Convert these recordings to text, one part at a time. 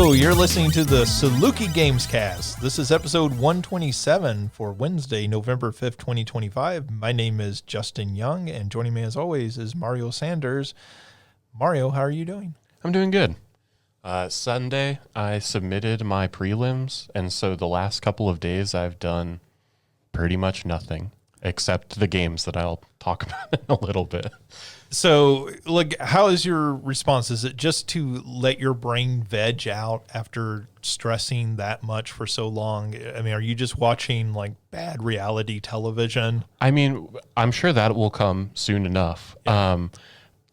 Hello, you're listening to the Saluki Gamescast. This is episode 127 for Wednesday, November 5th, 2025. My name is Justin Young, and joining me as always is Mario Sanders. Mario, how are you doing? I'm doing good. Sunday, I submitted my prelims, and so the last couple of days I've done pretty much nothing except the games that I'll talk about in a little bit. So, like, how is your response? Is it just to let your brain veg out after stressing that much for so long? I mean, are you just watching, like, bad reality television? I mean, I'm sure that will come soon enough. Yeah.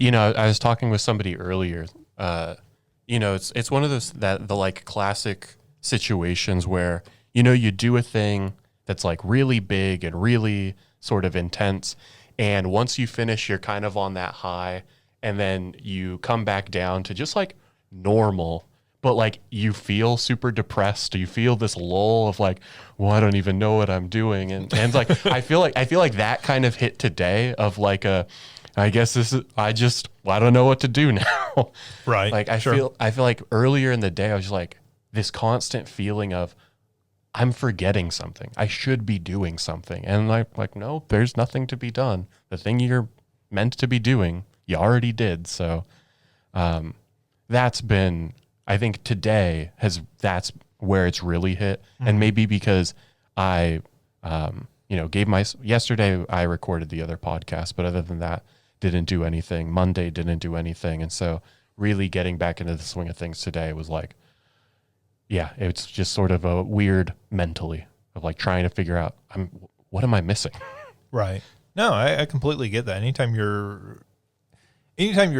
I was talking with somebody earlier. It's one of those the like classic situations where, you do a thing that's like really big and really sort of intense. And once you finish, you're kind of on that high, and then you come back down to just like normal, but like you feel super depressed. You feel this lull of like, well, I don't even know what I'm doing. And like, I feel like that kind of hit today of like I don't know what to do now. Right. Like I feel like earlier in the day, I was like this constant feeling of, I'm forgetting something. I should be doing something. And like, no, there's nothing to be done. The thing you're meant to be doing, you already did. So that's been, I think today that's where it's really hit. Mm-hmm. And maybe because I, yesterday I recorded the other podcast, but other than that, didn't do anything. Monday didn't do anything. And so really getting back into the swing of things today was like, yeah, it's just sort of a weird mentally of like trying to figure out what am I missing? Right. No, I completely get that. Anytime you're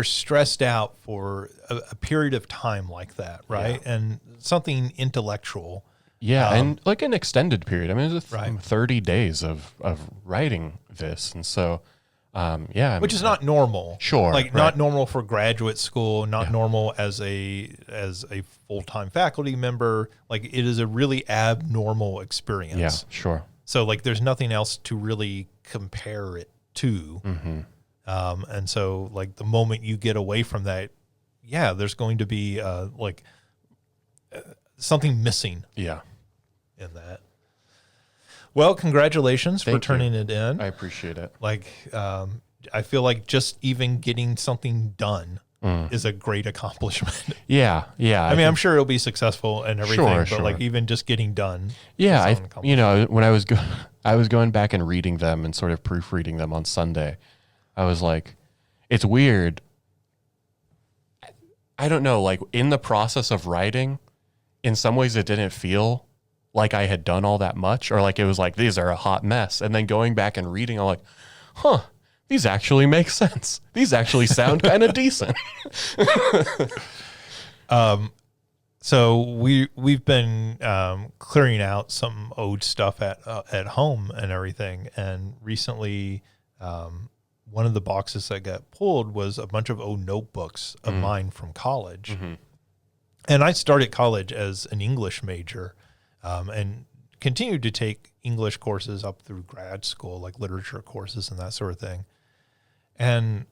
stressed out for a period of time like that, right? Yeah. And something intellectual. Yeah, and like an extended period. I mean, it's 30 days of writing this. And so, which is not normal. Sure. Like not normal for graduate school, not normal as a full-time faculty member. Like it is a really abnormal experience. Yeah, sure. So like there's nothing else to really compare it to. Mm-hmm. And so like the moment you get away from that, there's going to be something missing. Yeah. In that. Well, congratulations for turning it in. I appreciate it. Like, I feel like just even getting something done is a great accomplishment. Yeah. I mean, I'm sure it'll be successful and everything, but like even just getting done. Yeah, when I was going back and reading them and sort of proofreading them on Sunday, I was like, it's weird. I don't know, like in the process of writing, in some ways it didn't feel like I had done all that much, or like it was like, these are a hot mess. And then going back and reading, I'm like, these actually make sense. These actually sound kind of decent. So we've been clearing out some old stuff at home and everything. And recently, one of the boxes that got pulled was a bunch of old notebooks of mine from college. Mm-hmm. And I started college as an English major. And continued to take English courses up through grad school, like literature courses and that sort of thing. And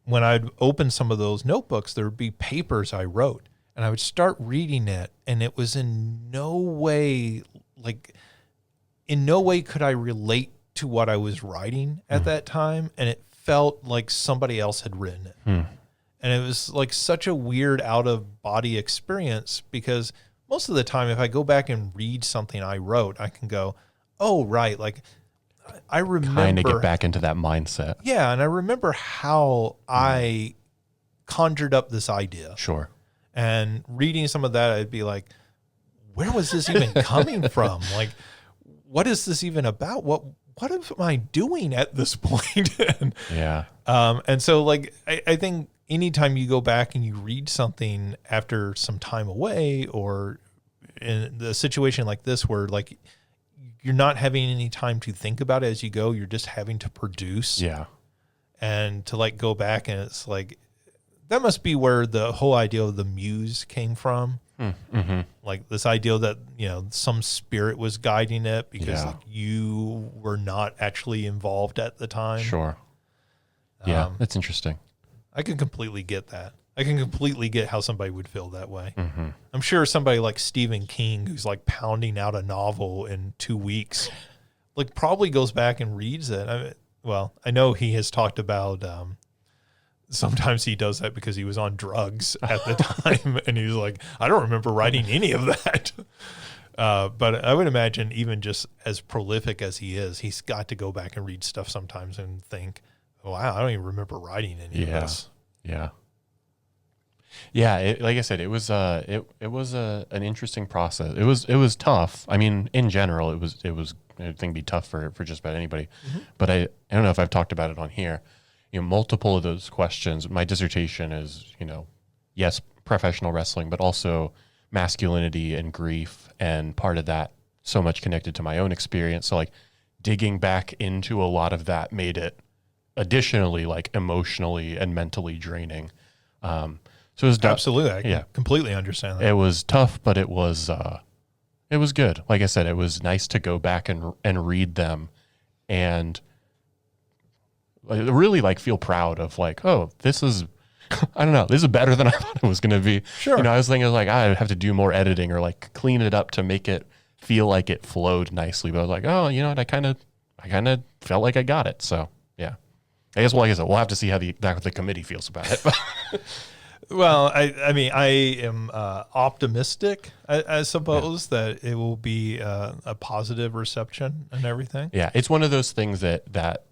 when I'd open some of those notebooks, there would be papers I wrote, and I would start reading it, and it was in no way could I relate to what I was writing at that time, and it felt like somebody else had written it. And it was like such a weird out-of-body experience because most of the time, if I go back and read something I wrote, I can go, oh, right. Like I remember kind of get back into that mindset. Yeah. And I remember how I conjured up this idea. Sure. And reading some of that, I'd be like, where was this even coming from? Like, what is this even about? What am I doing at this point? And so like, I think anytime you go back and you read something after some time away, or in the situation like this where like you're not having any time to think about it as you go, you're just having to produce. Yeah. And to like go back, and it's like, that must be where the whole idea of the muse came from. Mm-hmm. Like this idea that, some spirit was guiding it because like, you were not actually involved at the time. Sure. Yeah. That's interesting. I can completely get that. I can completely get how somebody would feel that way. Mm-hmm. I'm sure somebody like Stephen King, who's like pounding out a novel in 2 weeks, like probably goes back and reads it. I know he has talked about sometimes he does that because he was on drugs at the time, and he's like, I don't remember writing any of that. But I would imagine even just as prolific as he is, he's got to go back and read stuff sometimes and think, wow, I don't even remember writing any of this. Yeah. Yeah, like I said, it was an interesting process. It was tough. I mean, in general, it was I think it'd be tough for just about anybody. Mm-hmm. But I don't know if I've talked about it on here. Multiple of those questions. My dissertation is, yes, professional wrestling, but also masculinity and grief, and part of that so much connected to my own experience. So like digging back into a lot of that made it additionally like emotionally and mentally draining. So it was absolutely. I completely understand that. It was tough, but it was good. Like I said, it was nice to go back and read them and really like feel proud of like, oh, this is, I don't know, this is better than I thought it was going to be. Sure. I was thinking like, I have to do more editing or like clean it up to make it feel like it flowed nicely. But I was like, oh, you know what? I kind of felt like I got it. So yeah, I guess, like I said, we'll have to see how the committee feels about it. Well, I mean, I am optimistic, I suppose, that it will be a positive reception and everything. Yeah, it's one of those things that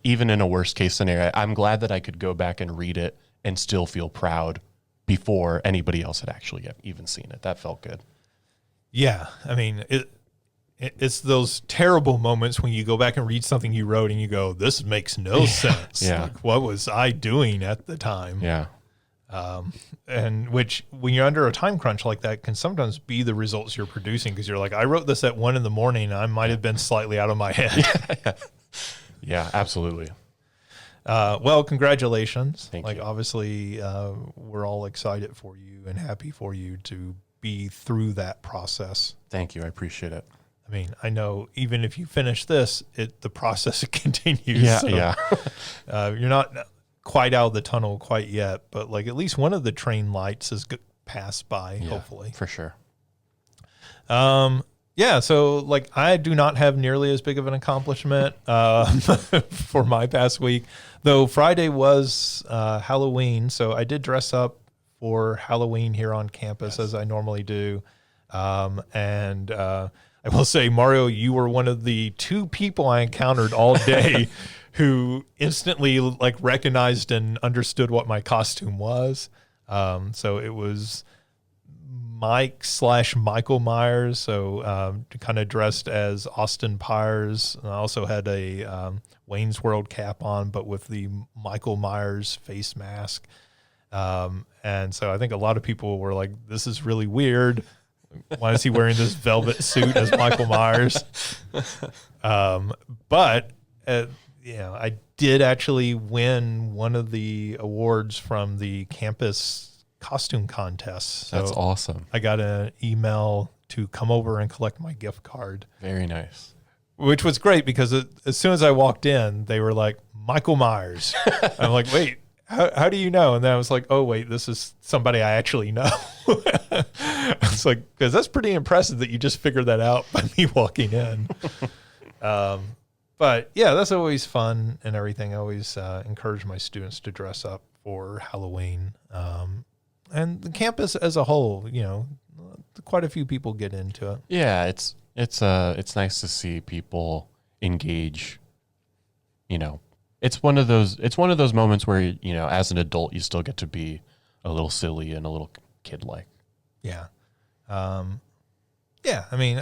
even in a worst case scenario, I'm glad that I could go back and read it and still feel proud before anybody else had actually even seen it. That felt good. Yeah, I mean, it's those terrible moments when you go back and read something you wrote and you go, this makes no sense. Yeah. Like, what was I doing at the time? Yeah. And which, when you're under a time crunch like that, can sometimes be the results you're producing, because you're like, I wrote this at 1 a.m. and I might have been slightly out of my head. Yeah, absolutely. Well, congratulations. Thank you. Obviously, we're all excited for you and happy for you to be through that process. Thank you. I appreciate it. I mean, I know even if you finish this, the process continues. Yeah, so, yeah. You're not quite out of the tunnel quite yet, but like at least one of the train lights has passed by, hopefully. For sure. Yeah, so like I do not have nearly as big of an accomplishment for my past week, though Friday was Halloween, so I did dress up for Halloween here on campus as I normally do. And I will say, Mario, you were one of the 2 people I encountered all day who instantly like recognized and understood what my costume was. So it was Mike/Michael Myers, so kind of dressed as Austin Powers. I also had a Wayne's World cap on, but with the Michael Myers face mask. And so I think a lot of people were like, this is really weird. Why is he wearing this velvet suit as Michael Myers? But I did actually win one of the awards from the campus costume contest. So that's awesome. I got an email to come over and collect my gift card. Very nice. Which was great because as soon as I walked in, they were like, Michael Myers. I'm like, wait, how do you know? And then I was like, oh, wait, this is somebody I actually know. I was like, because that's pretty impressive that you just figured that out by me walking in. But yeah, that's always fun and everything. I always encourage my students to dress up for Halloween. And the campus as a whole, quite a few people get into it. Yeah, it's nice to see people engage. It's one of those moments where as an adult you still get to be a little silly and a little kid-like. Yeah. Yeah, I mean,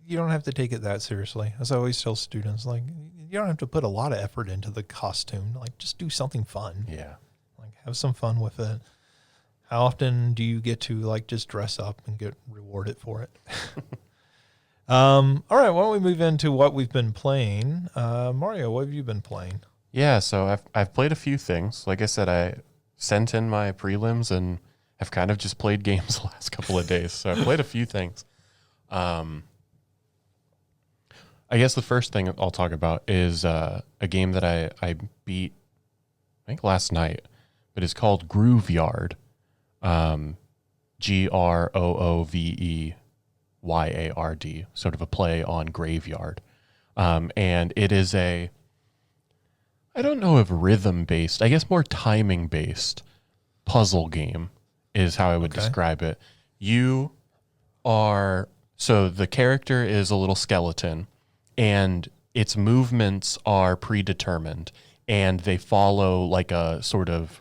you don't have to take it that seriously. As I always tell students, like, you don't have to put a lot of effort into the costume. Like, just do something fun. Yeah. Like, have some fun with it. How often do you get to, like, just dress up and get rewarded for it? All right, why don't we move into what we've been playing? Mario, what have you been playing? Yeah, so I've played a few things. Like I said, I sent in my prelims and have kind of just played games the last couple of days. So I played a few things. I guess the first thing I'll talk about is a game that I beat, I think last night, but it's called Grooveyard. Grooveyard, sort of a play on graveyard. And it is I don't know if rhythm based, I guess more timing based puzzle game is how I would describe it. So the character is a little skeleton, and its movements are predetermined, and they follow like a sort of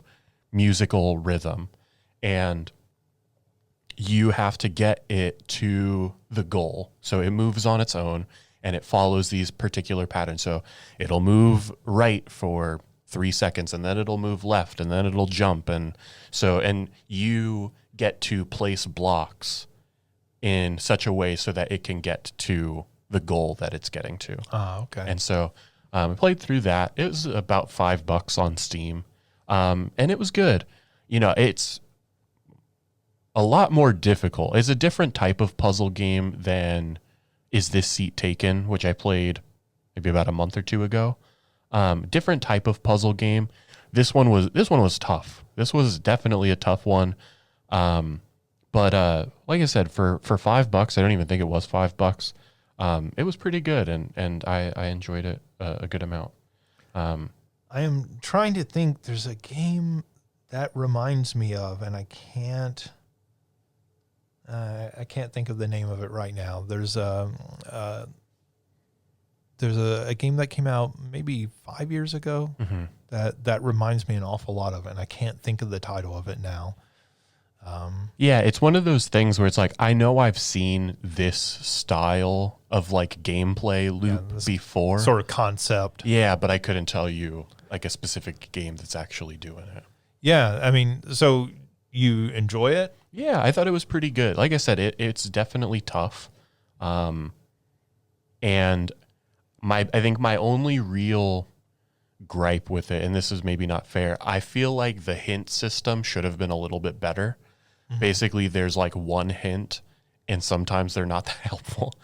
musical rhythm, and you have to get it to the goal. So it moves on its own, and it follows these particular patterns. So it'll move right for 3 seconds, and then it'll move left, and then it'll jump. And you get to place blocks in such a way so that it can get to the goal that it's getting to. Oh, okay. And so I played through that. It was about $5 on Steam. And it was good. It's a lot more difficult. It's a different type of puzzle game than Is This Seat Taken, which I played maybe about a month or two ago. Different type of puzzle game. This one was tough. This was definitely a tough one. But like I said, for $5, I don't even think it was $5. It was pretty good, and I enjoyed it a good amount. I am trying to think. There's a game that reminds me of, and I can't think of the name of it right now. There's a game that came out maybe 5 years ago that reminds me an awful lot of it, and I can't think of the title of it now. Yeah, it's one of those things where it's like, I know I've seen this style of like gameplay loop before. Sort of concept. Yeah, but I couldn't tell you like a specific game that's actually doing it. Yeah, I mean, so you enjoy it? Yeah, I thought it was pretty good. Like I said, it's definitely tough. And I think my only real gripe with it, and this is maybe not fair, I feel like the hint system should have been a little bit better. Basically, there's like one hint, and sometimes they're not that helpful.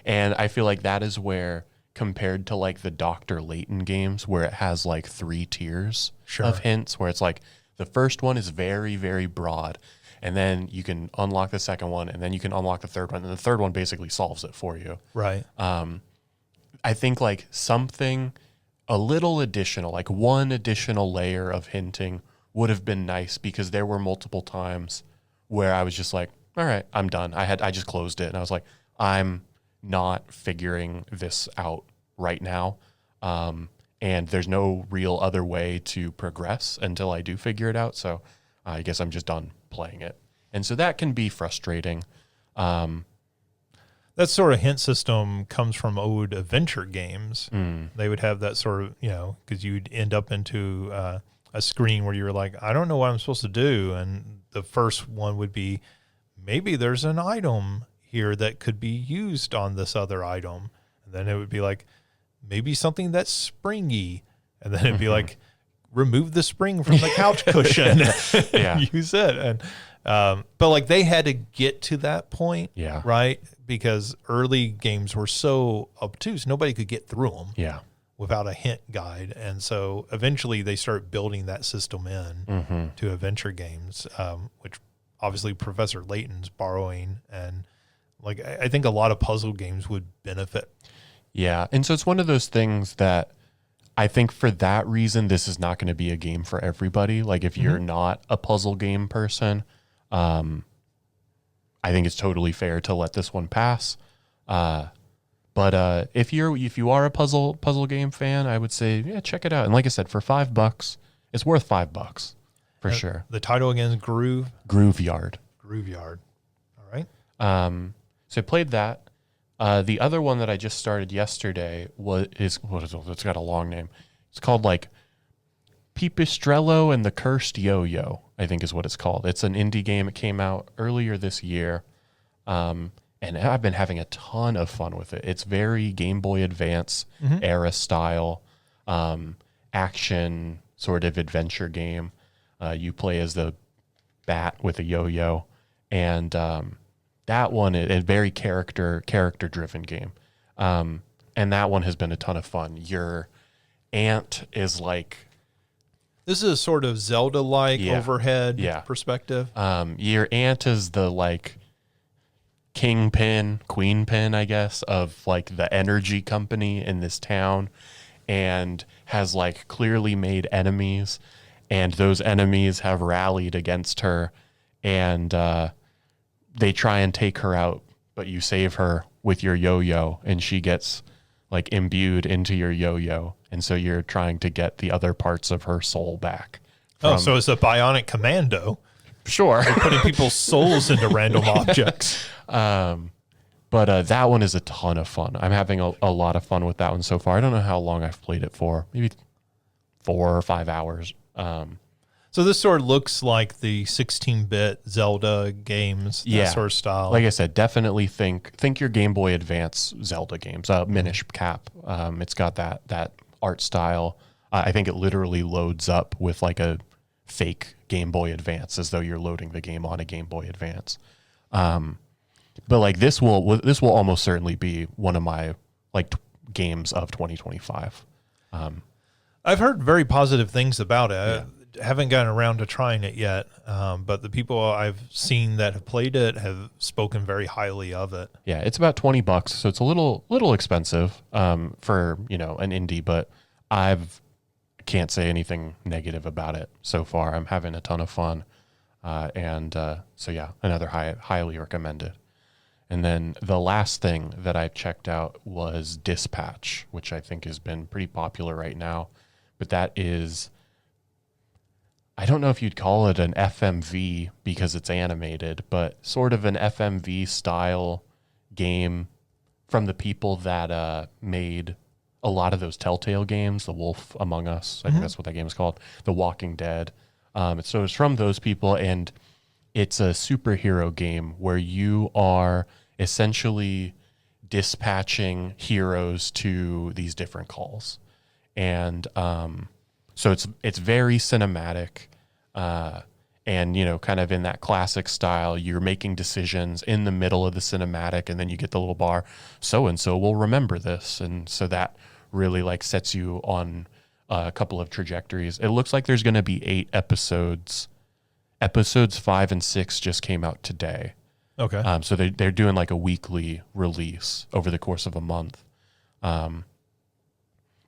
And I feel like that is where, compared to like the Dr. Layton games, where it has like 3 tiers of hints, where it's like the first one is very, very broad, and then you can unlock the second one, and then you can unlock the third one, and the third one basically solves it for you. Right. I think like something a little additional, like one additional layer of hinting would have been nice, because there were multiple times where I was just like, all right, I'm done. I just closed it, and I was like, I'm not figuring this out right now. And there's no real other way to progress until I do figure it out. So I guess I'm just done playing it. And so that can be frustrating. That sort of hint system comes from old adventure games. They would have that sort of, because you'd end up into a screen where you were like, I don't know what I'm supposed to do. And the first one would be, maybe there's an item here that could be used on this other item. And then it would be like, maybe something that's springy. And then it'd be like, remove the spring from the couch cushion. Use it. And but like they had to get to that point, right? Because early games were so obtuse, nobody could get through them without a hint guide. And so eventually they start building that system in to adventure games, which obviously Professor Layton's borrowing. And like I think a lot of puzzle games would benefit. Yeah. And so it's one of those things that I think for that reason, this is not going to be a game for everybody. Like if you're not a puzzle game person, I think it's totally fair to let this one pass. But if you are a puzzle game fan, I would say, check it out. And like I said, for $5, it's worth $5 for sure. The title again is Grooveyard. Grooveyard. All right. So I played that. The other one that I just started yesterday it's got a long name. It's called like Pipistrello and the Cursed Yoyo, I think is what it's called. It's an indie game. It came out earlier this year. And I've been having a ton of fun with it. It's very Game Boy Advance era style, action sort of adventure game. You play as the bat with a yo-yo, and that one is a very character driven game. And that one has been a ton of fun. Your aunt is like This is a sort of Zelda-like overhead perspective. Your aunt is the like kingpin, queenpin, I guess, of like the energy company in this town, and has like clearly made enemies, and those enemies have rallied against her, and they try and take her out, but you save her with your yo-yo, and she gets like imbued into your yo-yo, and so you're trying to get the other parts of her soul back. So it's a bionic commando. Sure. They're putting people's souls into random objects. But that one is a ton of fun. I'm having a lot of fun with that one so far. I don't know how long I've played it for. Maybe 4 or 5 hours. So this sort of looks like the 16-bit Zelda games, that sort of style. Like I said, definitely think your Game Boy Advance Zelda games. Minish Cap. It's got that art style. I think it literally loads up with like a fake Game Boy Advance, as though you're loading the game on a Game Boy Advance. But like this will almost certainly be one of my like games of 2025. I've heard very positive things about it. I haven't gotten around to trying it yet, but the people I've seen that have played it have spoken very highly of it. Yeah, it's about $20, so it's a little expensive for an indie, but can't say anything negative about it so far. I'm having a ton of fun, so yeah, another highly recommended. And then the last thing that I checked out was Dispatch, which I think has been pretty popular right now. But that is, I don't know if you'd call it an FMV because it's animated, but sort of an FMV style game from the people that made a lot of those Telltale games, The Wolf Among Us. I think that's what that game is called, The Walking Dead. So it's from those people, and it's a superhero game where you are essentially dispatching heroes to these different calls. And so it's very cinematic, and kind of in that classic style. You're making decisions in the middle of the cinematic, and then you get the little bar, so and so will remember this, and so that really like sets you on a couple of trajectories. It looks like there's going to be 8 episodes. Episodes 5 and 6 just came out today. Okay. So they're doing like a weekly release over the course of a month. But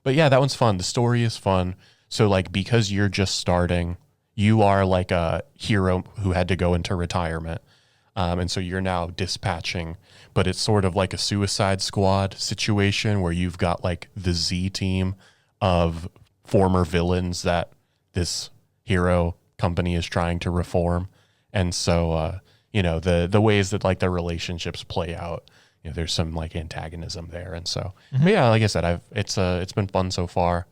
yeah, that one's fun. The story is fun. So like, because you're just starting, you are like a hero who had to go into retirement. And so you're now dispatching, but it's sort of like a Suicide Squad situation where you've got like the Z team of former villains that this hero company is trying to reform. And so, the ways that like their relationships play out, there's some like antagonism there. And so, but yeah, like I said, it's been fun so far.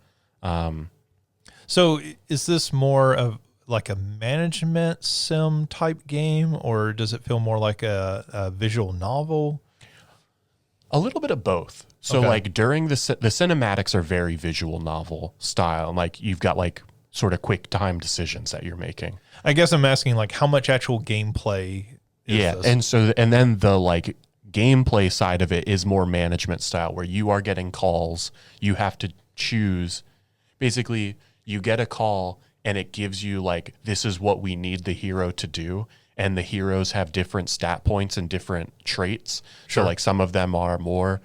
So is this more of like a management sim type game, or does it feel more like a visual novel? A little bit of both. So like during the cinematics are very visual novel style. And like you've got like sort of quick time decisions that you're making. I guess I'm asking like how much actual gameplay is this? And then the like gameplay side of it is more management style, where you are getting calls. You have to choose. Basically, you get a call and it gives you like, this is what we need the hero to do. And the heroes have different stat points and different traits. Sure. So like some of them are more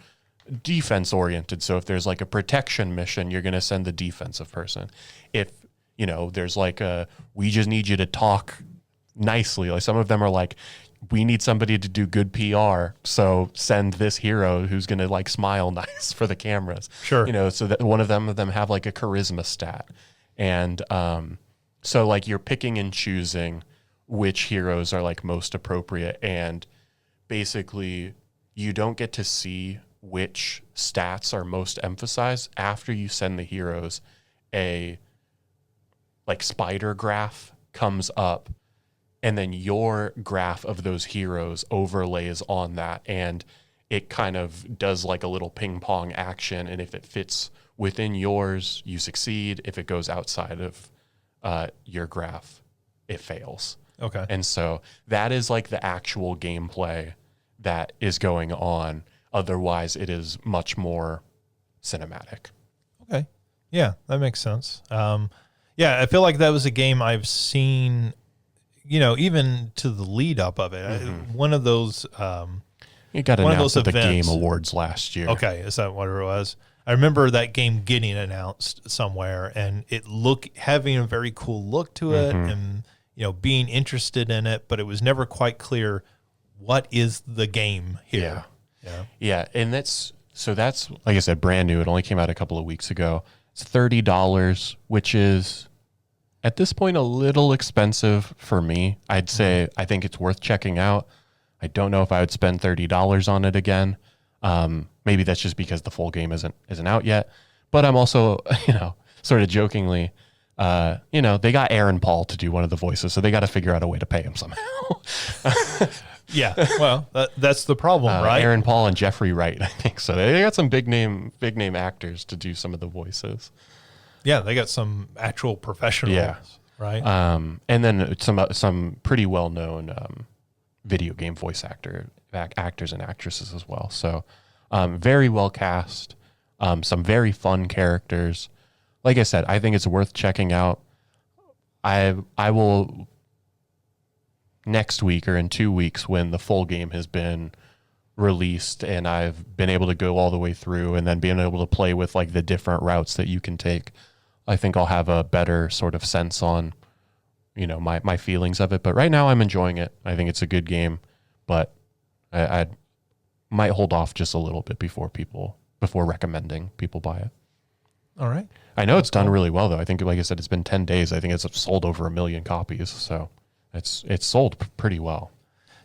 defense oriented. So if there's like a protection mission, you're going to send the defensive person. If, there's like we just need you to talk nicely. Like some of them are like, we need somebody to do good PR. So send this hero who's going to like smile nice for the cameras. Sure. So that one of them have like a charisma stat. And so like you're picking and choosing which heroes are like most appropriate. And basically you don't get to see which stats are most emphasized after you send the heroes. A like spider graph comes up, and then your graph of those heroes overlays on that, and it kind of does like a little ping pong action. And if it fits within yours, you succeed. If it goes outside of your graph, it fails. Okay. And so that is like the actual gameplay that is going on. Otherwise, it is much more cinematic. Okay. Yeah, that makes sense. Yeah, I feel like that was a game I've seen, even to the lead up of it. One of those It got one of announced those at the events. Game Awards last year. Okay, is that what it was? I remember that game getting announced somewhere, and it having a very cool look to it, and being interested in it, but it was never quite clear what is the game here. Yeah, and that's like I said, brand new. It only came out a couple of weeks ago. It's $30, which is at this point a little expensive for me. I'd say I think it's worth checking out. I don't know if I would spend $30 on it again. Maybe that's just because the full game isn't out yet. But I'm also, sort of jokingly, they got Aaron Paul to do one of the voices, so they got to figure out a way to pay him somehow. Yeah, well, that's the problem, right? Aaron Paul and Jeffrey Wright, I think so. They got some big name actors to do some of the voices. Yeah, they got some actual professionals, right? And then some pretty well known video game voice actors and actresses as well. So very well cast, some very fun characters. Like I said, I think it's worth checking out. I will next week or in 2 weeks, when the full game has been released and I've been able to go all the way through and then being able to play with like the different routes that you can take, I think I'll have a better sort of sense on my feelings of it. But right now I'm enjoying it. I think it's a good game, but I might hold off just a little bit before recommending people buy it. All right. I know it's done really well though. I think, like I said, it's been 10 days. I think it's sold over 1 million copies. So it's sold pretty well.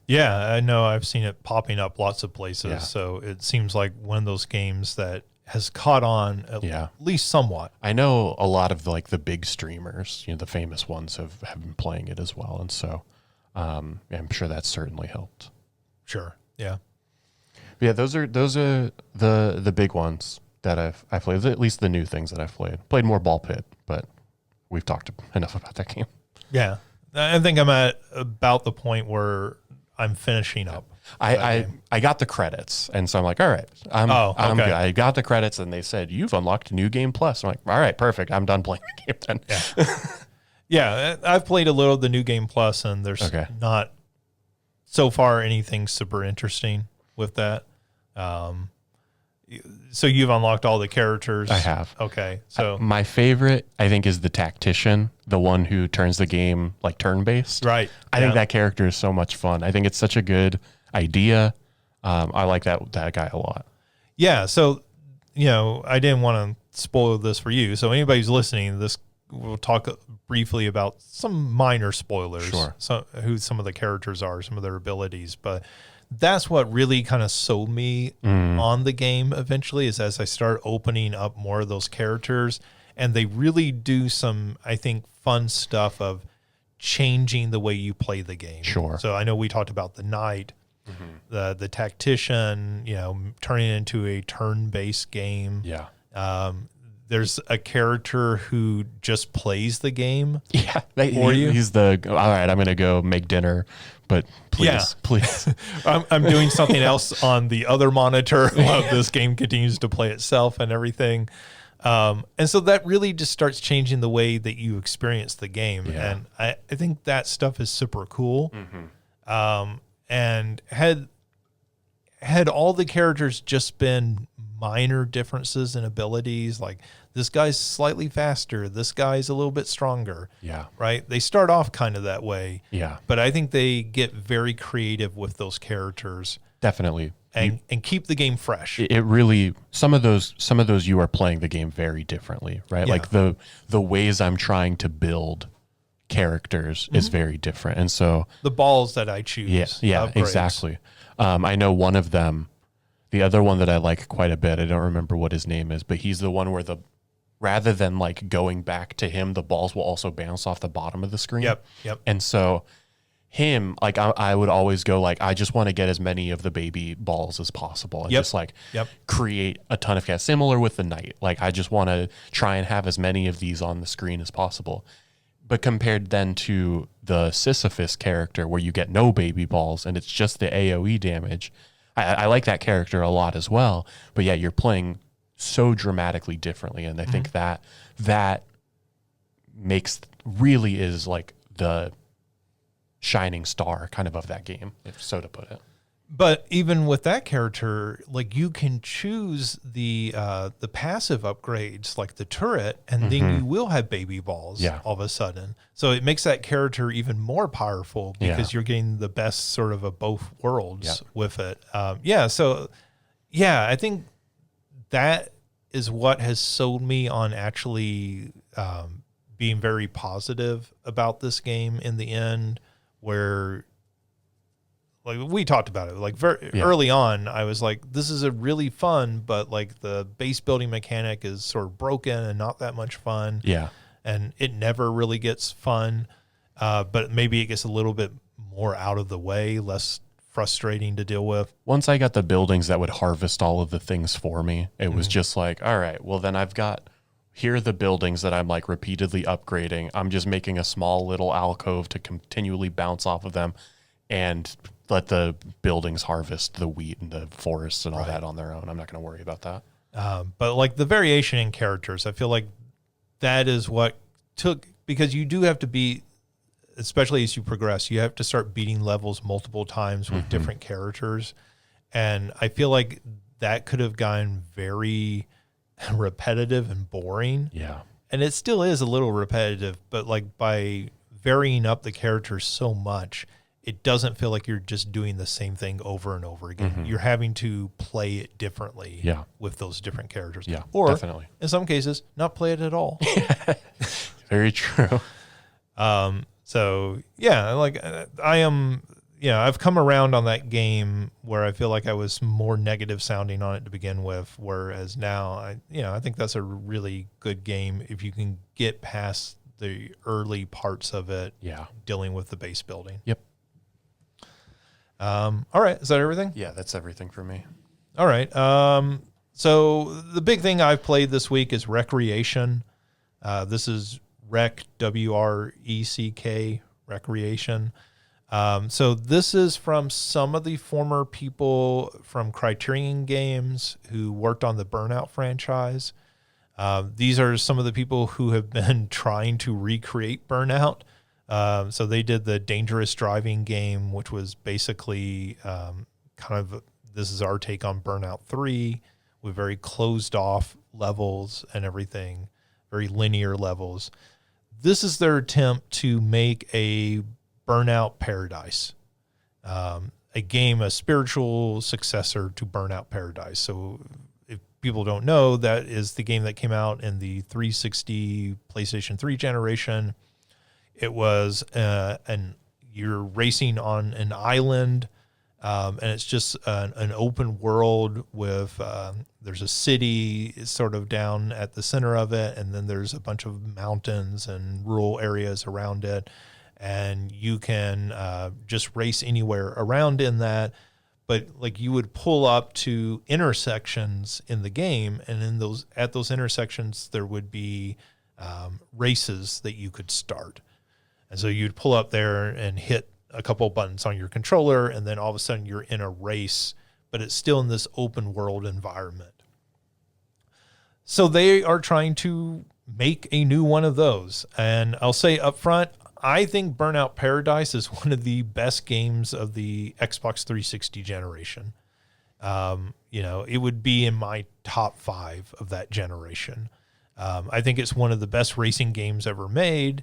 Yeah, I know. I've seen it popping up lots of places. Yeah. So it seems like one of those games that has caught on at least somewhat. I know a lot of the big streamers, the famous ones have been playing it as well. And so I'm sure that's certainly helped. Sure. Yeah. But yeah, those are the big ones that I've played, at least the new things that I've played. Played more Ball Pit, but we've talked enough about that game. Yeah. I think I'm at about the point where I'm finishing up. I got the credits, and so I'm like, all right, I'm good. I got the credits, and they said, you've unlocked New Game Plus. I'm like, all right, perfect. I'm done playing the game then. Yeah. Yeah, I've played a little of the New Game Plus, and there's not so far anything super interesting with that. So you've unlocked all the characters? I have. Okay. So my favorite, I think, is the tactician, the one who turns the game like turn-based. Right. I think that character is so much fun. I think it's such a good idea. I like that guy a lot. Yeah. So, I didn't want to spoil this for you. So anybody who's listening, we'll talk briefly about some minor spoilers. Sure. So who some of the characters are, some of their abilities, but that's what really kind of sold me on the game eventually, is as I start opening up more of those characters, and they really do some, I think, fun stuff of changing the way you play the game. Sure. So I know we talked about the knight, the tactician, turning it into a turn-based game. Yeah. There's a character who just plays the game. Yeah. He's all right, I'm going to go make dinner, but please. I'm doing something else on the other monitor while this game continues to play itself and everything. And so that really just starts changing the way that you experience the game. Yeah. And I think that stuff is super cool. And had all the characters just been minor differences in abilities, like this guy's slightly faster, this guy's a little bit stronger. Yeah. Right? They start off kind of that way. Yeah. But I think they get very creative with those characters. Definitely. And keep the game fresh. It really, some of those you are playing the game very differently, right? Yeah. Like the ways I'm trying to build characters is very different. And so the balls that I choose. Yeah, upgrades. exactly. I know one of them, the other one that I like quite a bit, I don't remember what his name is, but he's the one where rather than like going back to him, the balls will also bounce off the bottom of the screen. Yep. And so him, like I would always go like, I just want to get as many of the baby balls as possible and just like create a ton of chaos. Similar with the knight. Like I just want to try and have as many of these on the screen as possible. But compared then to the Sisyphus character where you get no baby balls and it's just the AoE damage, I like that character a lot as well. But yeah, you're playing so dramatically differently. And I think that really is like the shining star kind of that game, if so to put it. But even with that character, like you can choose the passive upgrades, like the turret, and then you will have baby balls all of a sudden. So it makes that character even more powerful because you're getting the best sort of both worlds with it. I think that is what has sold me on actually being very positive about this game in the end, where like we talked about it, like very early on, I was like, this is a really fun, but like the base building mechanic is sort of broken and not that much fun. Yeah. And it never really gets fun. But maybe it gets a little bit more out of the way, less frustrating to deal with. Once I got the buildings that would harvest all of the things for me, it was just like, all right, well then here are the buildings that I'm like repeatedly upgrading. I'm just making a small little alcove to continually bounce off of them and let the buildings harvest the wheat and the forests and all that on their own. I'm not going to worry about that. But like the variation in characters, I feel like that is what took, because you do have to be, especially as you progress, you have to start beating levels multiple times with different characters. And I feel like that could have gotten very repetitive and boring. Yeah. And it still is a little repetitive, but like by varying up the characters so much, it doesn't feel like you're just doing the same thing over and over again. You're having to play it differently with those different characters. Yeah, or definitely. In some cases, not play it at all. Very true. So yeah, like I am, I've come around on that game where I feel like I was more negative sounding on it to begin with. Whereas now I think that's a really good game if you can get past the early parts of it. Yeah. Dealing with the base building. Yep. All right. Is that everything? Yeah, that's everything for me. All right. So the big thing I've played this week is Wreckreation. This is WRECK, Wreckreation. So this is from some of the former people from Criterion Games who worked on the Burnout franchise. These are some of the people who have been trying to recreate Burnout. So they did the Dangerous Driving game, which was basically this is our take on Burnout 3 with very closed off levels and everything, very linear levels. This is their attempt to make a Burnout Paradise, a spiritual successor to Burnout Paradise. So if people don't know, that is the game that came out in the 360 PlayStation 3 generation. It was you're racing on an island, and it's just an open world with there's a city sort of down at the center of it, and then there's a bunch of mountains and rural areas around it, and you can just race anywhere around in that. But like you would pull up to intersections in the game, and at those intersections there would be races that you could start. And so you'd pull up there and hit a couple buttons on your controller, and then all of a sudden you're in a race, but it's still in this open world environment. So they are trying to make a new one of those. And I'll say up front, I think Burnout Paradise is one of the best games of the Xbox 360 generation. It would be in my top 5 of that generation. I think it's one of the best racing games ever made.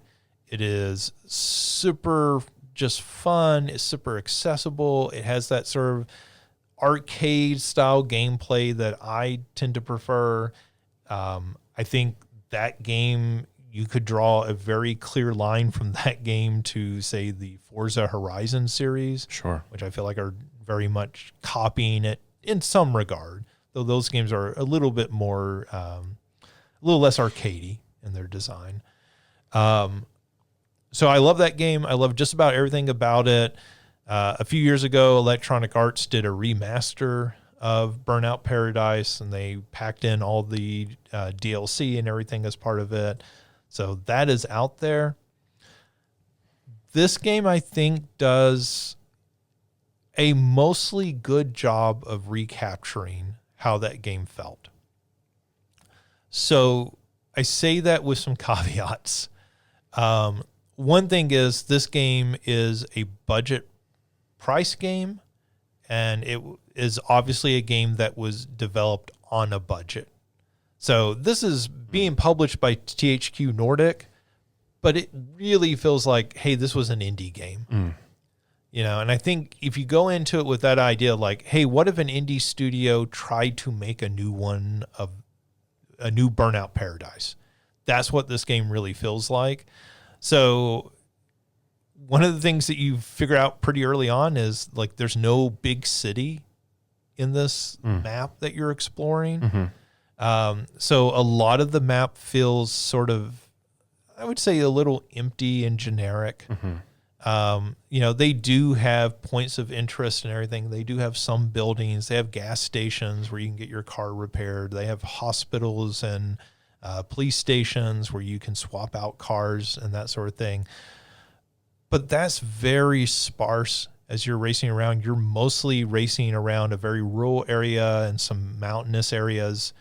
It is super just fun. It's super accessible. It has that sort of arcade style gameplay that I tend to prefer. I think that game, you could draw a very clear line from that game to, say, the Forza Horizon series. Sure. Which I feel like are very much copying it in some regard, though those games are a little bit more, a little less arcadey in their design. So I love that game. I love just about everything about it. A few years ago, Electronic Arts did a remaster of Burnout Paradise, and they packed in all the DLC and everything as part of it. So that is out there. This game, I think, does a mostly good job of recapturing how that game felt. So I say that with some caveats. One thing is this game is a budget price game, and it is obviously a game that was developed on a budget. So this is being published by THQ Nordic, but it really feels like, hey, this was an indie game. You know, and I think if you go into it with that idea, like, hey, what if an indie studio tried to make a new one of a new Burnout Paradise? That's what this game really feels like. So one of the things that you figure out pretty early on is like there's no big city in this map that you're exploring. So a lot of the map feels sort of, I would say, a little empty and generic. You know, they do have points of interest and everything. They do have some buildings. They have gas stations where you can get your car repaired. They have hospitals and police stations where you can swap out cars and that sort of thing. But that's very sparse as you're racing around. You're mostly racing around a very rural area and some mountainous areas,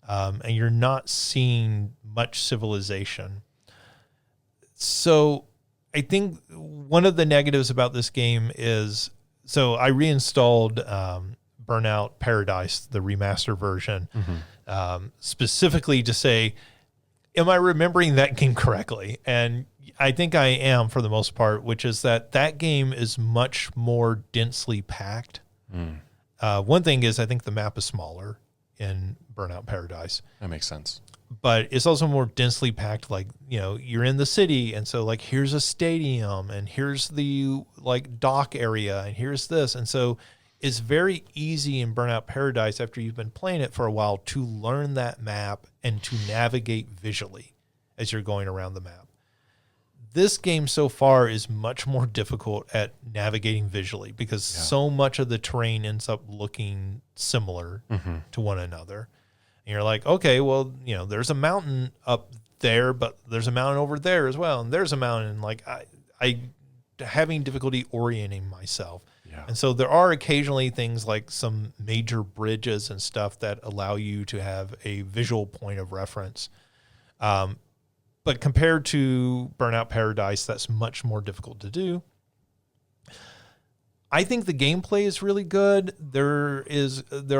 and you're not seeing much civilization. So I think one of the negatives about this game is, so I reinstalled Burnout Paradise, the remaster version, specifically to say, am I remembering that game correctly? And I think I am for the most part, which is that game is much more densely packed. One thing is I think the map is smaller in Burnout Paradise. That makes sense. But it's also more densely packed. Like, you know, you're in the city, and so like here's a stadium, and here's the like dock area, and here's this. And so it's very easy in Burnout Paradise after you've been playing it for a while to learn that map and to navigate visually as you're going around the map. This game so far is much more difficult at navigating visually because so much of the terrain ends up looking similar to one another. And you're like, okay, well, you know, there's a mountain up there, but there's a mountain over there as well. And there's a mountain. Like I having difficulty orienting myself. Yeah. And so there are occasionally things like some major bridges and stuff that allow you to have a visual point of reference. But compared to Burnout Paradise, that's much more difficult to do. I think the gameplay is really good. There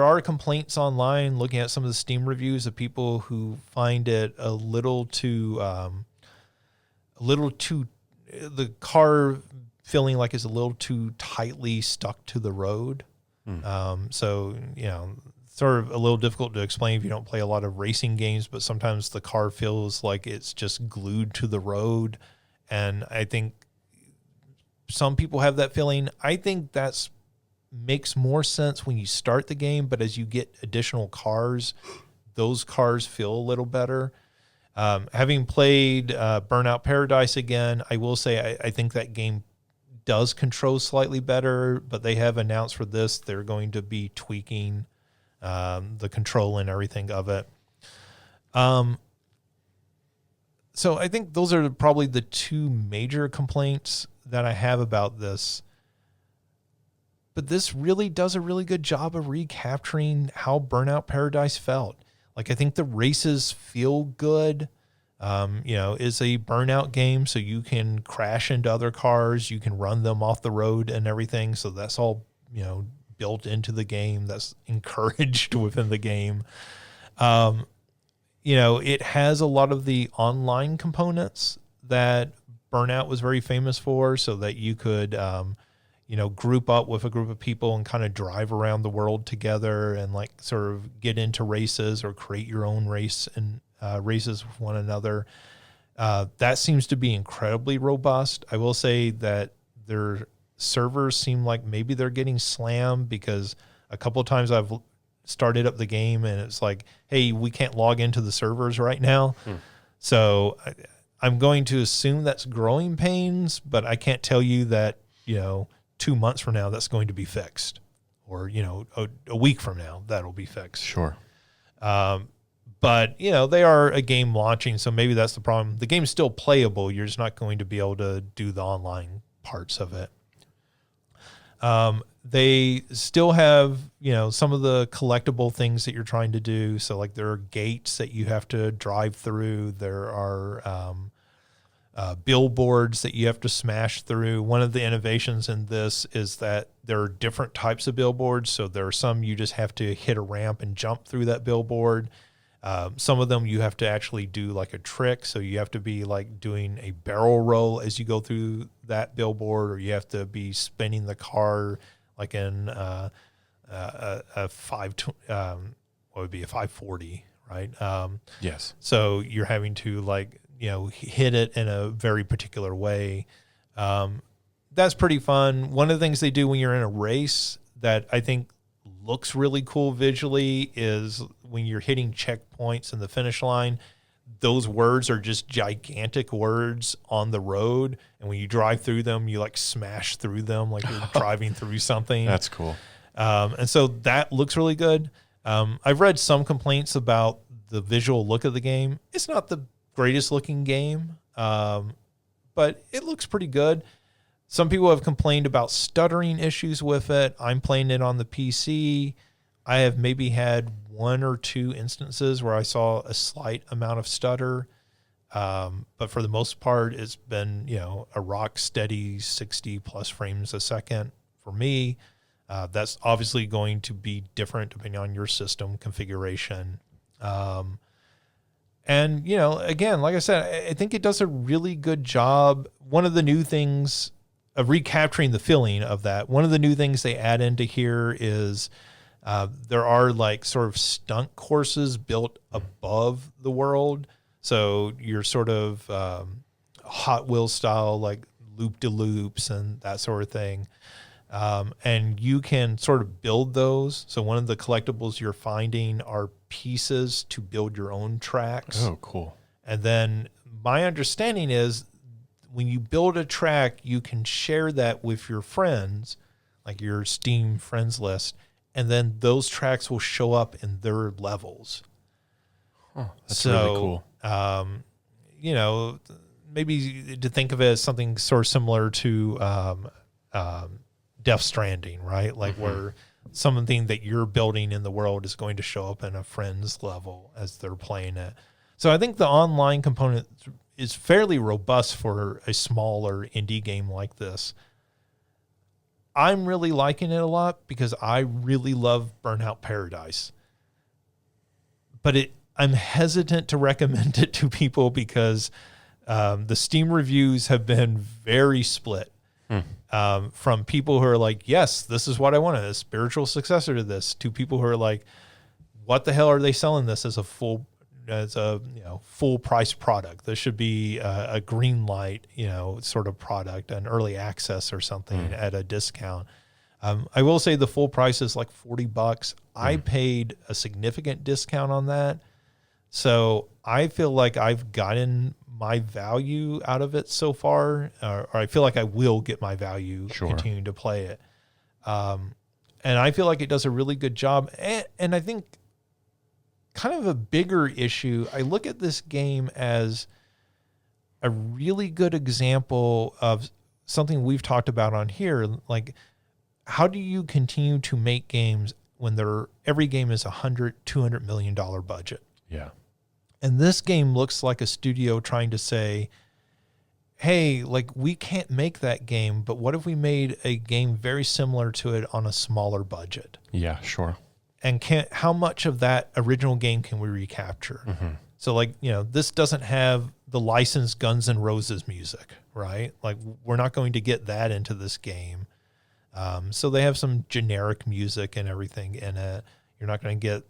are complaints online looking at some of the Steam reviews of people who find it a little too the car feeling like it's a little too tightly stuck to the road. So, you know, sort of a little difficult to explain if you don't play a lot of racing games, but sometimes the car feels like it's just glued to the road. And I think some people have that feeling. I think that's makes more sense when you start the game, but as you get additional cars, those cars feel a little better. Having played Burnout Paradise again, I will say I think that game does control slightly better, but they have announced for this they're going to be tweaking the control and everything of it. So I think those are probably the two major complaints that I have about this. But this really does a really good job of recapturing how Burnout Paradise felt. Like, I think the races feel good. You know, it's a Burnout game, so you can crash into other cars. You can run them off the road and everything. So that's all, you know, built into the game. That's encouraged within the game. You know, it has a lot of the online components that Burnout was very famous for, so that you could, you know, group up with a group of people and kind of drive around the world together and like sort of get into races or create your own race and races with one another. That seems to be incredibly robust. I will say that their servers seem like maybe they're getting slammed because a couple of times I've started up the game and it's like, hey, we can't log into the servers right now. So I'm going to assume that's growing pains, but I can't tell you that, you know, 2 months from now that's going to be fixed, or, you know, a week from now that'll be fixed. Sure. But, you know, they are a game launching, so maybe that's the problem. The game's still playable. You're just not going to be able to do the online parts of it. They still have, you know, some of the collectible things that you're trying to do. So like there are gates that you have to drive through. There are billboards that you have to smash through. One of the innovations in this is that there are different types of billboards. So there are some you just have to hit a ramp and jump through that billboard. Some of them you have to actually do like a trick. So you have to be like doing a barrel roll as you go through that billboard, or you have to be spinning the car like in a 540, right? Yes. So you're having to hit it in a very particular way. That's pretty fun. One of the things they do when you're in a race that I think looks really cool visually is when you're hitting checkpoints in the finish line, those words are just gigantic words on the road. And when you drive through them, you like smash through them like you're driving through something. That's cool. And so that looks really good. I've read some complaints about the visual look of the game. It's not the greatest looking game, but it looks pretty good. Some people have complained about stuttering issues with it. I'm playing it on the PC. I have maybe had 1 or 2 instances where I saw a slight amount of stutter. But for the most part, it's been, a rock steady 60 plus frames a second for me. That's obviously going to be different depending on your system configuration. And, again, like I said, I think it does a really good job. One of the new things of recapturing the feeling of that, one of the new things they add into here is there are like sort of stunt courses built above the world. So you're sort of Hot Wheels style, like loop-de-loops and that sort of thing. And you can sort of build those. So one of the collectibles you're finding are pieces to build your own tracks. Oh, cool. And then my understanding is when you build a track, you can share that with your friends, like your Steam friends list, and then those tracks will show up in their levels. Oh, that's really cool. Maybe to think of it as something sort of similar to Death Stranding, right? Like where something that you're building in the world is going to show up in a friend's level as they're playing it. So I think the online component is fairly robust for a smaller indie game like this. I'm really liking it a lot because I really love Burnout Paradise. But I'm hesitant to recommend it to people because the Steam reviews have been very split. From people who are like, yes, this is what I wanted, a spiritual successor to this, to people who are like, what the hell are they selling this as a full price product? This should be a green light, sort of product, an early access or something at a discount. I will say the full price is like $40. I paid a significant discount on that. So I feel like I've gotten my value out of it so far, or I feel like I will get my value continuing to play it. And I feel like it does a really good job. And I think kind of a bigger issue, I look at this game as a really good example of something we've talked about on here. Like, how do you continue to make games when every game is $100-200 million budget? Yeah. And this game looks like a studio trying to say, hey, like we can't make that game, but what if we made a game very similar to it on a smaller budget? Yeah, sure. And how much of that original game can we recapture? So like, this doesn't have the licensed Guns N' Roses music, right? Like we're not going to get that into this game. So they have some generic music and everything in it. You're not going to get,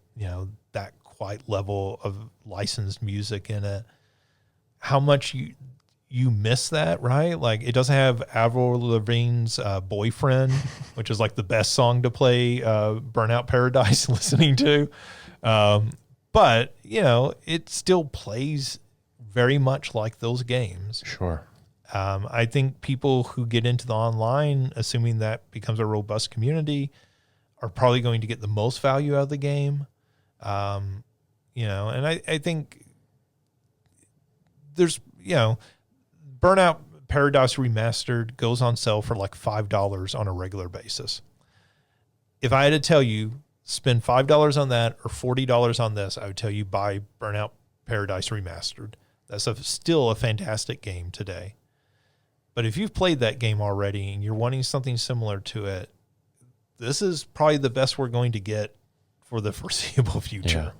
that quite level of licensed music in it. How much you miss that, right? Like it doesn't have Avril Lavigne's Boyfriend, which is like the best song to play Burnout Paradise listening to. But, it still plays very much like those games. Sure. I think people who get into the online, assuming that becomes a robust community, are probably going to get the most value out of the game. And I think there's, Burnout Paradise Remastered goes on sale for like $5 on a regular basis. If I had to tell you, spend $5 on that or $40 on this, I would tell you buy Burnout Paradise Remastered. That's still a fantastic game today. But if you've played that game already and you're wanting something similar to it, this is probably the best we're going to get for the foreseeable future.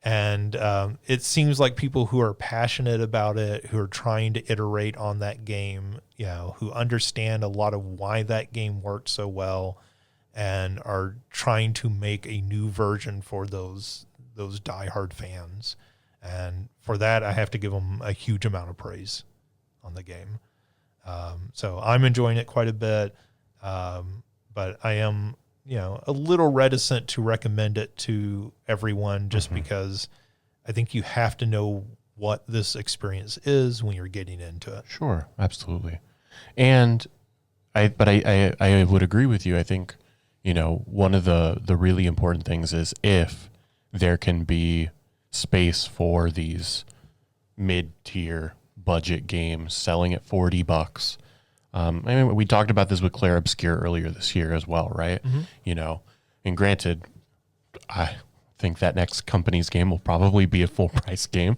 And it seems like people who are passionate about it, who are trying to iterate on that game, who understand a lot of why that game worked so well and are trying to make a new version for those diehard fans. And for that, I have to give them a huge amount of praise on the game. So I'm enjoying it quite a bit. But I am, a little reticent to recommend it to everyone just because I think you have to know what this experience is when you're getting into it. Sure, absolutely. And I would agree with you. I think, one of the really important things is if there can be space for these mid-tier budget games selling at $40. We talked about this with Claire Obscure earlier this year as well, right? And granted, I think that next company's game will probably be a full price game.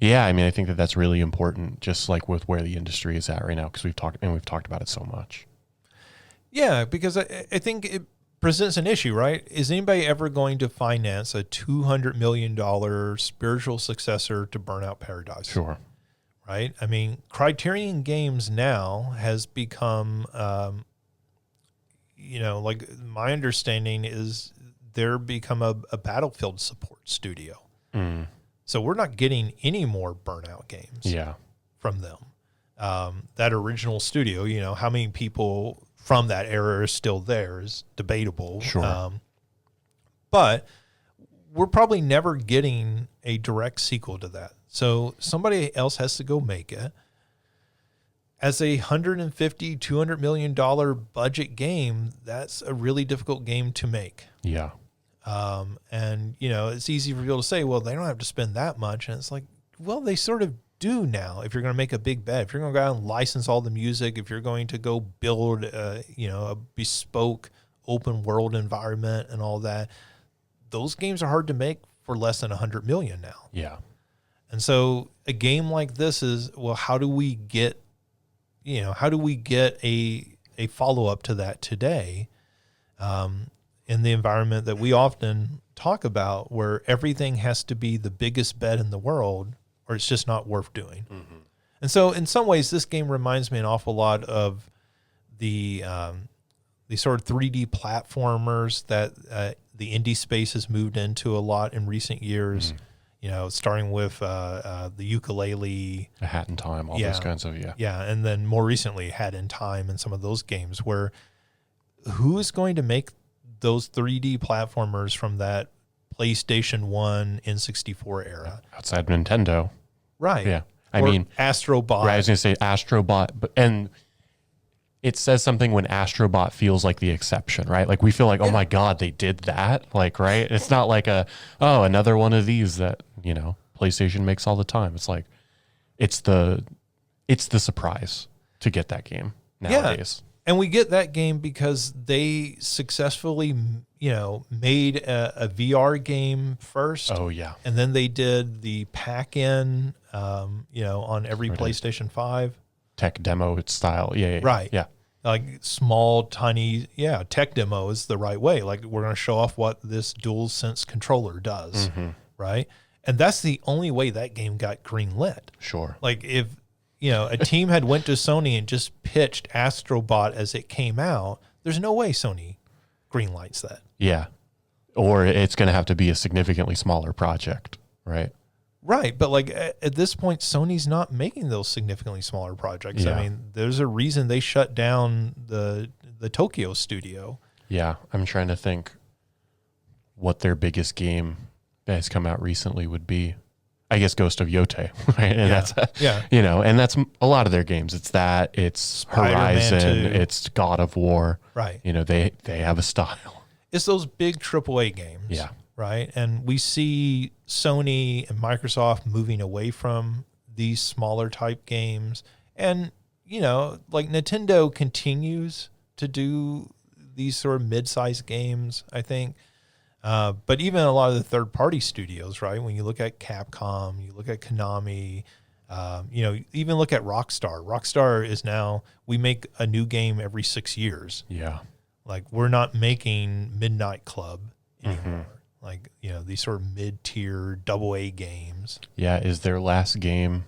Yeah, I think that's really important, just like with where the industry is at right now, because we've talked about it so much. Yeah, because I think it presents an issue, right? Is anybody ever going to finance a $200 million spiritual successor to Burnout Paradise? Sure. Right? Criterion Games now has become, like my understanding is they're become a Battlefield support studio. So we're not getting any more Burnout games from them. That original studio, how many people from that era are still there is debatable. Sure. But we're probably never getting a direct sequel to that. So somebody else has to go make it. As a $150, $200 million budget game, that's a really difficult game to make. Yeah. And, it's easy for people to say, well, they don't have to spend that much. And it's like, well, they sort of do now. If you're going to make a big bet, if you're going to go out and license all the music, if you're going to go build, a bespoke open world environment and all that, those games are hard to make for less than $100 million now. Yeah. And so a game like this is, well, how do we get a follow-up to that today in the environment that we often talk about, where everything has to be the biggest bet in the world or it's just not worth doing. And so in some ways, this game reminds me an awful lot of the sort of 3D platformers that the indie space has moved into a lot in recent years. Starting with the Ukulele, A Hat in Time, all those kinds of, Yeah, and then more recently, Hat in Time and some of those games where who is going to make those 3D platformers from that PlayStation 1 N64 era? Outside Nintendo. Right. Yeah. Astrobot. Right, I was going to say Astrobot, and it says something when Astrobot feels like the exception, right? Like we feel like, oh my God, they did that. Like, right. It's not like another one of these that, PlayStation makes all the time. It's like, it's the surprise to get that game nowadays. And we get that game because they successfully, made a VR game first. Oh yeah. And then they did the pack-in, on every PlayStation 5. Tech demo style. Yeah. Right. Yeah. Like small, tiny, tech demo is the right way. Like we're going to show off what this DualSense controller does. Right. And that's the only way that game got greenlit. Sure. Like if, a team had went to Sony and just pitched Astrobot as it came out, there's no way Sony greenlights that. Yeah. Or it's going to have to be a significantly smaller project. Right. Right, but like at this point, Sony's not making those significantly smaller projects. Yeah. There's a reason they shut down the Tokyo studio. Yeah, I'm trying to think what their biggest game that has come out recently would be. I guess Ghost of Yote, right? And that's and that's a lot of their games. It's that, it's Spider-Man Horizon, 2. it's God of War. Right. They have a style. It's those big AAA games. Yeah. Right. And we see Sony and Microsoft moving away from these smaller type games. And, like Nintendo continues to do these sort of mid-sized games, I think. But even a lot of the third-party studios, right? When you look at Capcom, you look at Konami, even look at Rockstar. Rockstar is now, we make a new game every 6 years. Yeah. Like, we're not making Midnight Club anymore. Like, these sort of mid-tier AA games. Yeah. Is their last game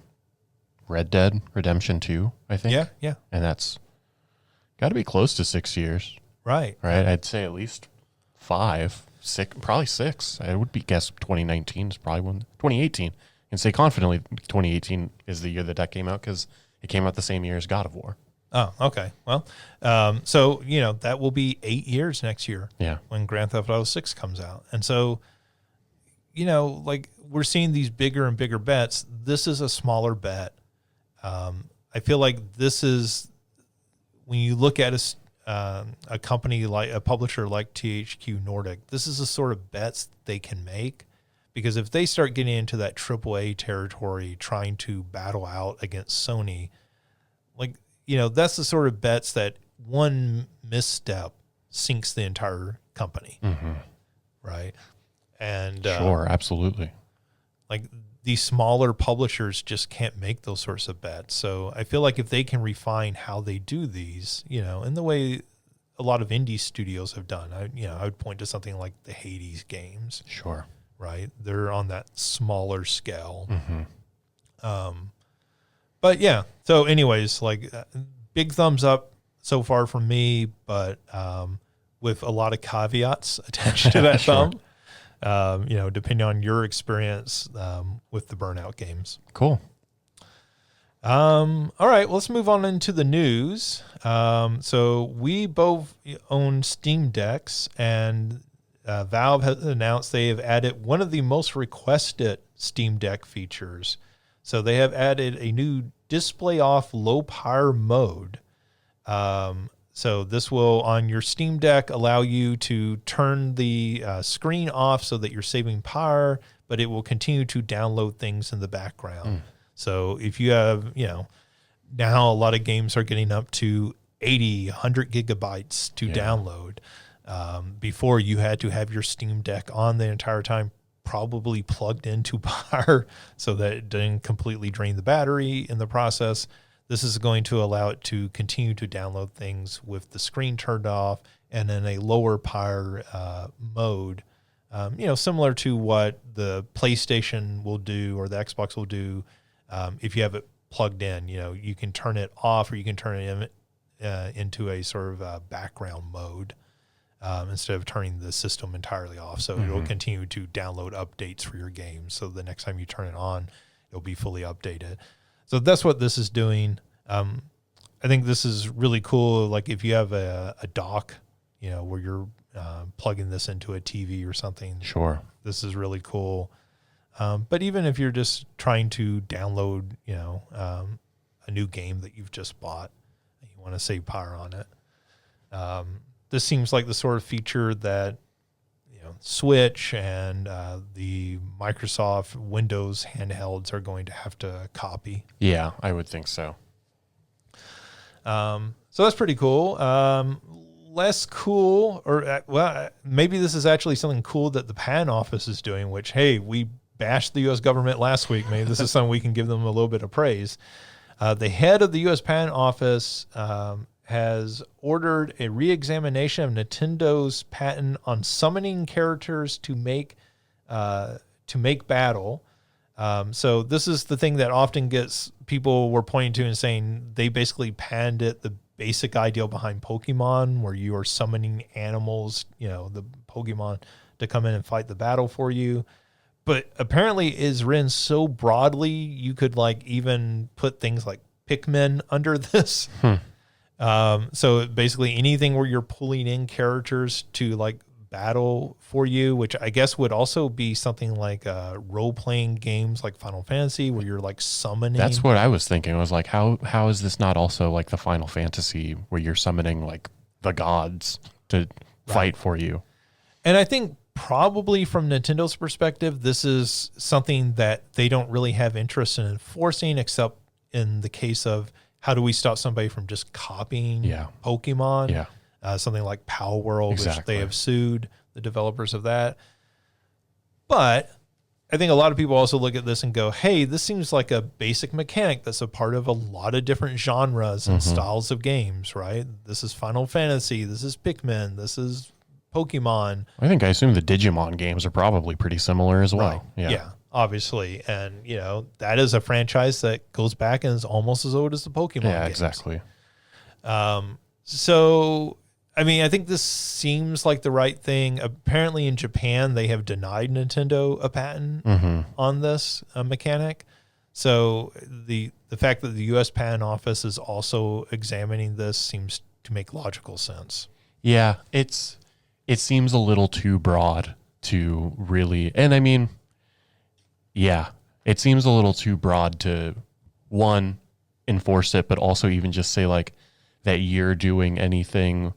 Red Dead Redemption 2, I think? Yeah. And that's got to be close to 6 years. Right. I'd say at least 5, 6, probably 6. I would guess 2019 is probably one. 2018. And say confidently 2018 is the year that came out because it came out the same year as God of War. Oh, okay. Well, so, that will be 8 years next year. Yeah. When Grand Theft Auto 6 comes out. And so, like, we're seeing these bigger and bigger bets. This is a smaller bet. I feel like this is, when you look at a company like a publisher like THQ Nordic, this is the sort of bets they can make, because if they start getting into that AAA territory, trying to battle out against Sony, like, that's the sort of bets that one misstep sinks the entire company. Right. And sure, absolutely. Like, these smaller publishers just can't make those sorts of bets. So I feel like if they can refine how they do these, in the way a lot of indie studios have done, I would point to something like the Hades games. Sure. Right. They're on that smaller scale. But yeah. So anyways, like, big thumbs up so far from me, but with a lot of caveats attached to that Sure. thumb. Depending on your experience with the Burnout games. Cool. All right, let's move on into the news. So we both own Steam Decks, and Valve has announced they have added one of the most requested Steam Deck features. So they have added a new display off low power mode. So this will, on your Steam Deck, allow you to turn the screen off so that you're saving power, but it will continue to download things in the background. So if you have, now a lot of games are getting up to 80, 100 gigabytes to download. Before, you had to have your Steam Deck on the entire time, probably plugged into power so that it didn't completely drain the battery in the process. This is going to allow it to continue to download things with the screen turned off and in a lower power mode, similar to what the PlayStation will do or the Xbox will do. If you have it plugged in, you can turn it off, or you can turn it into a sort of background mode instead of turning the system entirely off. So it'll continue to download updates for your game. So the next time you turn it on, it'll be fully updated. So that's what this is doing. I think this is really cool. Like, if you have a dock, where you're plugging this into a TV or something. Sure. This is really cool. But even if you're just trying to download, a new game that you've just bought and you want to save power on it, this seems like the sort of feature that, Switch and the Microsoft Windows handhelds are going to have to copy. Yeah, I would think so. So that's pretty cool. Less cool, or maybe this is actually something cool that the Patent Office is doing, which, hey, we bashed the U.S. government last week. Maybe this is something we can give them a little bit of praise. The head of the U.S. Patent Office has ordered a re-examination of Nintendo's patent on summoning characters to make battle. So this is the thing that often gets people were pointing to and saying they basically patented the basic idea behind Pokemon, where you are summoning animals, the Pokemon, to come in and fight the battle for you. But apparently is written so broadly, you could even put things like Pikmin under this. So basically anything where you're pulling in characters to battle for you, which I guess would also be something like role-playing games like Final Fantasy, where you're summoning. That's what I was thinking. I was like, how is this not also like the Final Fantasy, where you're summoning the gods to fight for you? And I think probably from Nintendo's perspective, this is something that they don't really have interest in enforcing, except in the case of how do we stop somebody from just copying Pokemon? Yeah. Something like Power World, which Exactly. they have sued. the developers of that. But I think a lot of people also look at this and go, hey, this seems like a basic mechanic that's a part of a lot of different genres and styles of games, right? This is Final Fantasy. This is Pikmin. This is Pokemon. I assume the Digimon games are probably pretty similar as well. Right. Yeah, obviously. And, that is a franchise that goes back and is almost as old as the Pokemon games. Exactly. So, I think this seems like the right thing. Apparently in Japan, they have denied Nintendo a patent on this mechanic. So the fact that the U.S. Patent Office is also examining this seems to make logical sense. Yeah, it seems a little too broad to really, and it seems a little too broad to, one, enforce it, but also even just say like that you're doing anything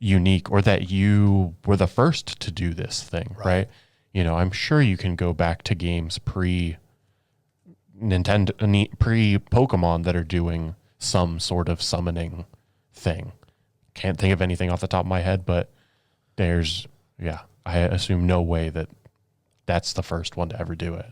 unique or that you were the first to do this thing, right? I'm sure you can go back to games pre-Pokemon that are doing some sort of summoning thing. Can't think of anything off the top of my head, but I assume no way that that's the first one to ever do it.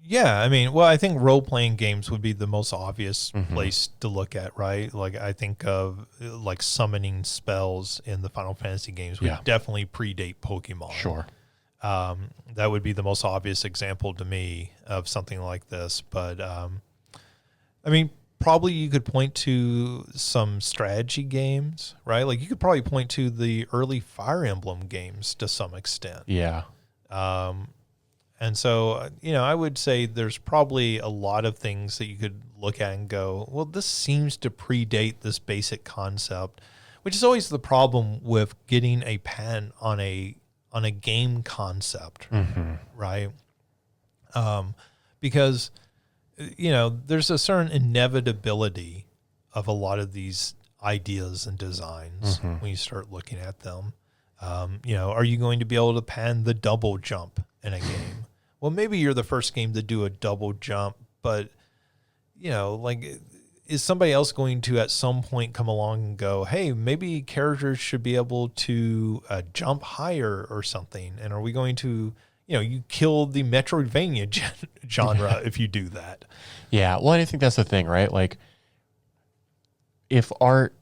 Yeah, I think role-playing games would be the most obvious place to look at, right? Like, I think of, like, summoning spells in the Final Fantasy games would definitely predate Pokemon. Sure. That would be the most obvious example to me of something like this. But, probably you could point to some strategy games, right? Like, you could probably point to the early Fire Emblem games to some extent. Yeah. And so, I would say there's probably a lot of things that you could look at and go, well, this seems to predate this basic concept, which is always the problem with getting a patent on a game concept, right? Because, there's a certain inevitability of a lot of these ideas and designs when you start looking at them. Are you going to be able to patent the double jump in a game? Well, maybe you're the first game to do a double jump, but, is somebody else going to at some point come along and go, hey, maybe characters should be able to jump higher or something? And are we going to, you kill the Metroidvania genre if you do that? Yeah, well, I think that's the thing, right? Like, if art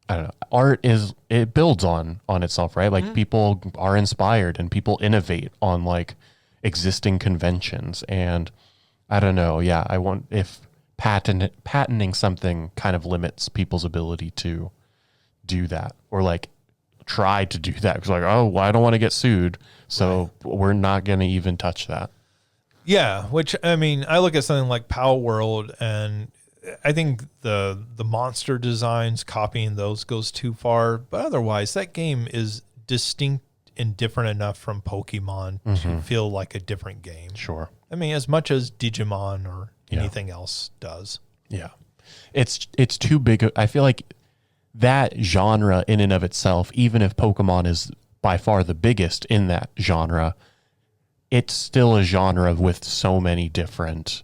it builds on itself, right? Like people are inspired and people innovate on like existing conventions. And I don't know. Yeah. I want, if patenting something kind of limits people's ability to do that or like try to do that. Cause like, oh, well, I don't want to get sued. So we're not going to even touch that. Yeah. Which, I look at something like Power World and I think the monster designs, copying those goes too far, but otherwise that game is distinct and different enough from Pokemon to feel like a different game. Sure. As much as Digimon or anything else does. Yeah. It's too big. I feel like that genre in and of itself, even if Pokemon is by far the biggest in that genre, it's still a genre with so many different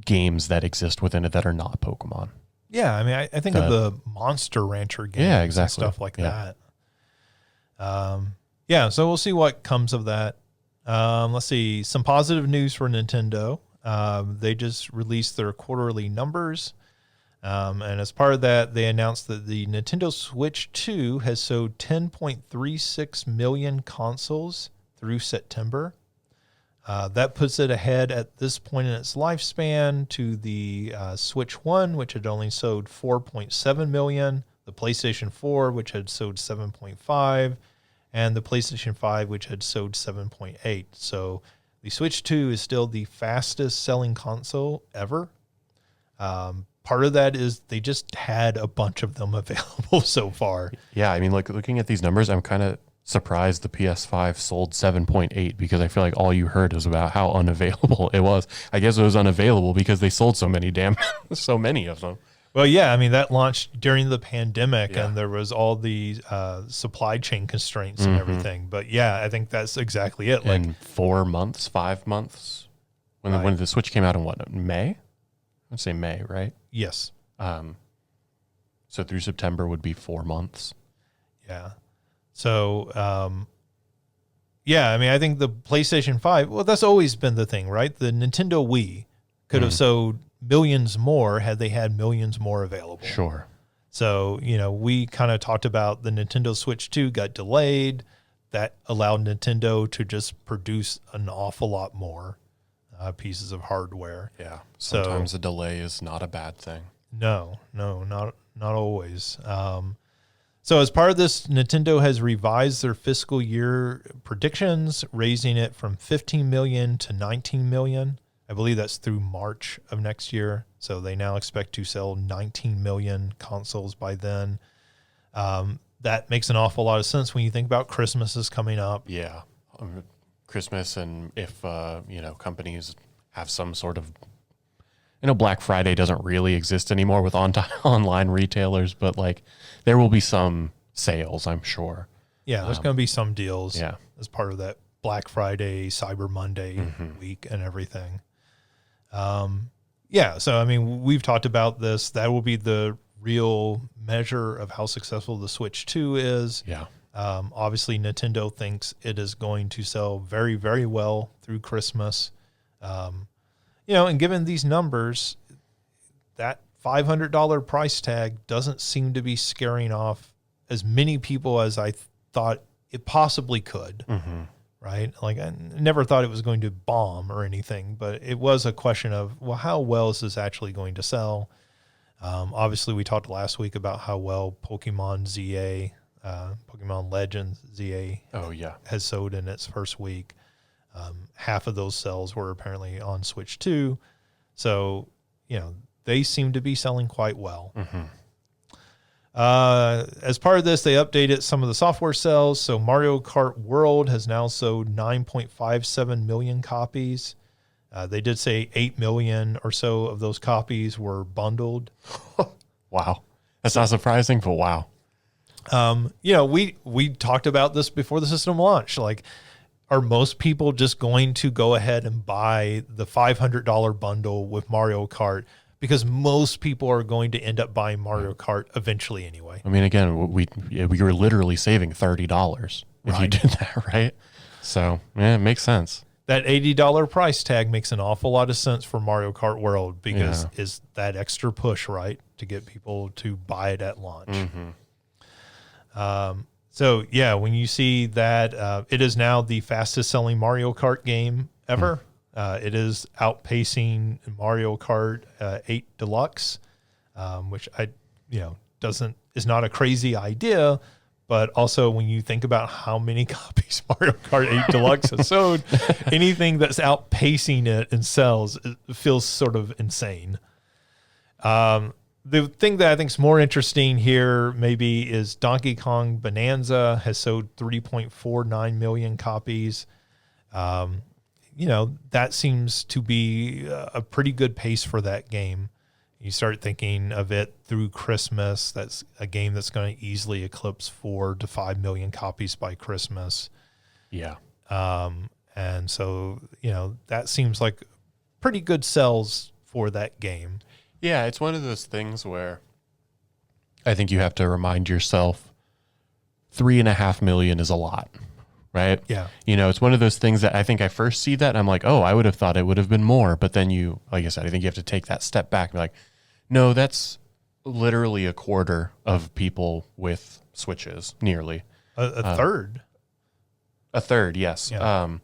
games that exist within it that are not Pokemon. Yeah, I think of the Monster Rancher games and stuff like that. So we'll see what comes of that. Let's see, some positive news for Nintendo. They just released their quarterly numbers. And as part of that, they announced that the Nintendo Switch 2 has sold 10.36 million consoles through September. That puts it ahead at this point in its lifespan to the Switch 1, which had only sold 4.7 million, the PlayStation 4, which had sold 7.5, and the PlayStation 5, which had sold 7.8. So the Switch 2 is still the fastest selling console ever. Part of that is they just had a bunch of them available so far. Yeah, like looking at these numbers, I'm kind of surprised the PS5 sold 7.8 because I feel like all you heard was about how unavailable it was. I guess it was unavailable because they sold so many so many of them. Well, yeah, that launched during the pandemic and there was all the supply chain constraints and everything. But yeah, I think that's exactly it. In 4 months, 5 months, when the Switch came out in what, May? I'd say May, right? Yes. So through September would be 4 months. Yeah. So, yeah, I mean, I think the PlayStation 5, well, that's always been the thing, right? The Nintendo Wii could have sold millions more had they had millions more available. Sure. So, we kind of talked about the Nintendo Switch 2 got delayed. That allowed Nintendo to just produce an awful lot more pieces of hardware. Yeah. Sometimes a delay is not a bad thing. No, not always. So as part of this, Nintendo has revised their fiscal year predictions, raising it from 15 million to 19 million. I believe that's through March of next year. So they now expect to sell 19 million consoles by then. That makes an awful lot of sense when you think about Christmas is coming up. Yeah. Christmas, and if, companies have some sort of, Black Friday doesn't really exist anymore with online retailers, but like there will be some sales, I'm sure. Yeah, there's going to be some deals yeah. as part of that Black Friday, Cyber Monday week and everything. Yeah, so I mean, we've talked about this. That will be the real measure of how successful the Switch 2 is. Yeah. Obviously, Nintendo thinks it is going to sell very, very well through Christmas. And given these numbers, that $500 price tag doesn't seem to be scaring off as many people as I thought it possibly could. Right? Like, I never thought it was going to bomb or anything, but it was a question of, well, how well is this actually going to sell? Obviously, we talked last week about how well Pokemon ZA, Pokemon Legends ZA has sold in its first week. Half of those sales were apparently on Switch 2. So, they seem to be selling quite well. As part of this, they updated some of the software sales. So Mario Kart World has now sold 9.57 million copies. They did say 8 million or so of those copies were bundled. Wow. That's not surprising, but wow. We talked about this before the system launched. Like, are most people just going to go ahead and buy the $500 bundle with Mario Kart? Because most people are going to end up buying Mario Kart eventually anyway. I mean, again, we were literally saving $30 if you did that, right? So, yeah, it makes sense. That $80 price tag makes an awful lot of sense for Mario Kart World because is that extra push, right, to get people to buy it at launch. So, yeah, when you see that it is now the fastest selling Mario Kart game ever. It is outpacing Mario Kart 8 Deluxe, which is not a crazy idea, but also when you think about how many copies Mario Kart 8 Deluxe has sold, anything that's outpacing it in sales feels sort of insane. The thing that I think is more interesting here maybe is Donkey Kong Bonanza has sold 3.49 million copies. That seems to be a pretty good pace for that game. You start thinking of it through Christmas. That's a game that's going to easily eclipse 4 to 5 million copies by Christmas. Yeah. And so, that seems like pretty good sales for that game. Yeah, it's one of those things where I think you have to remind yourself 3.5 million is a lot. Right? Yeah. It's one of those things that I think I first see that and I'm like, oh, I would have thought it would have been more. But then like I said, I think you have to take that step back and be like, no, that's literally a quarter of people with Switches, nearly. A third. A third, yes. Yeah.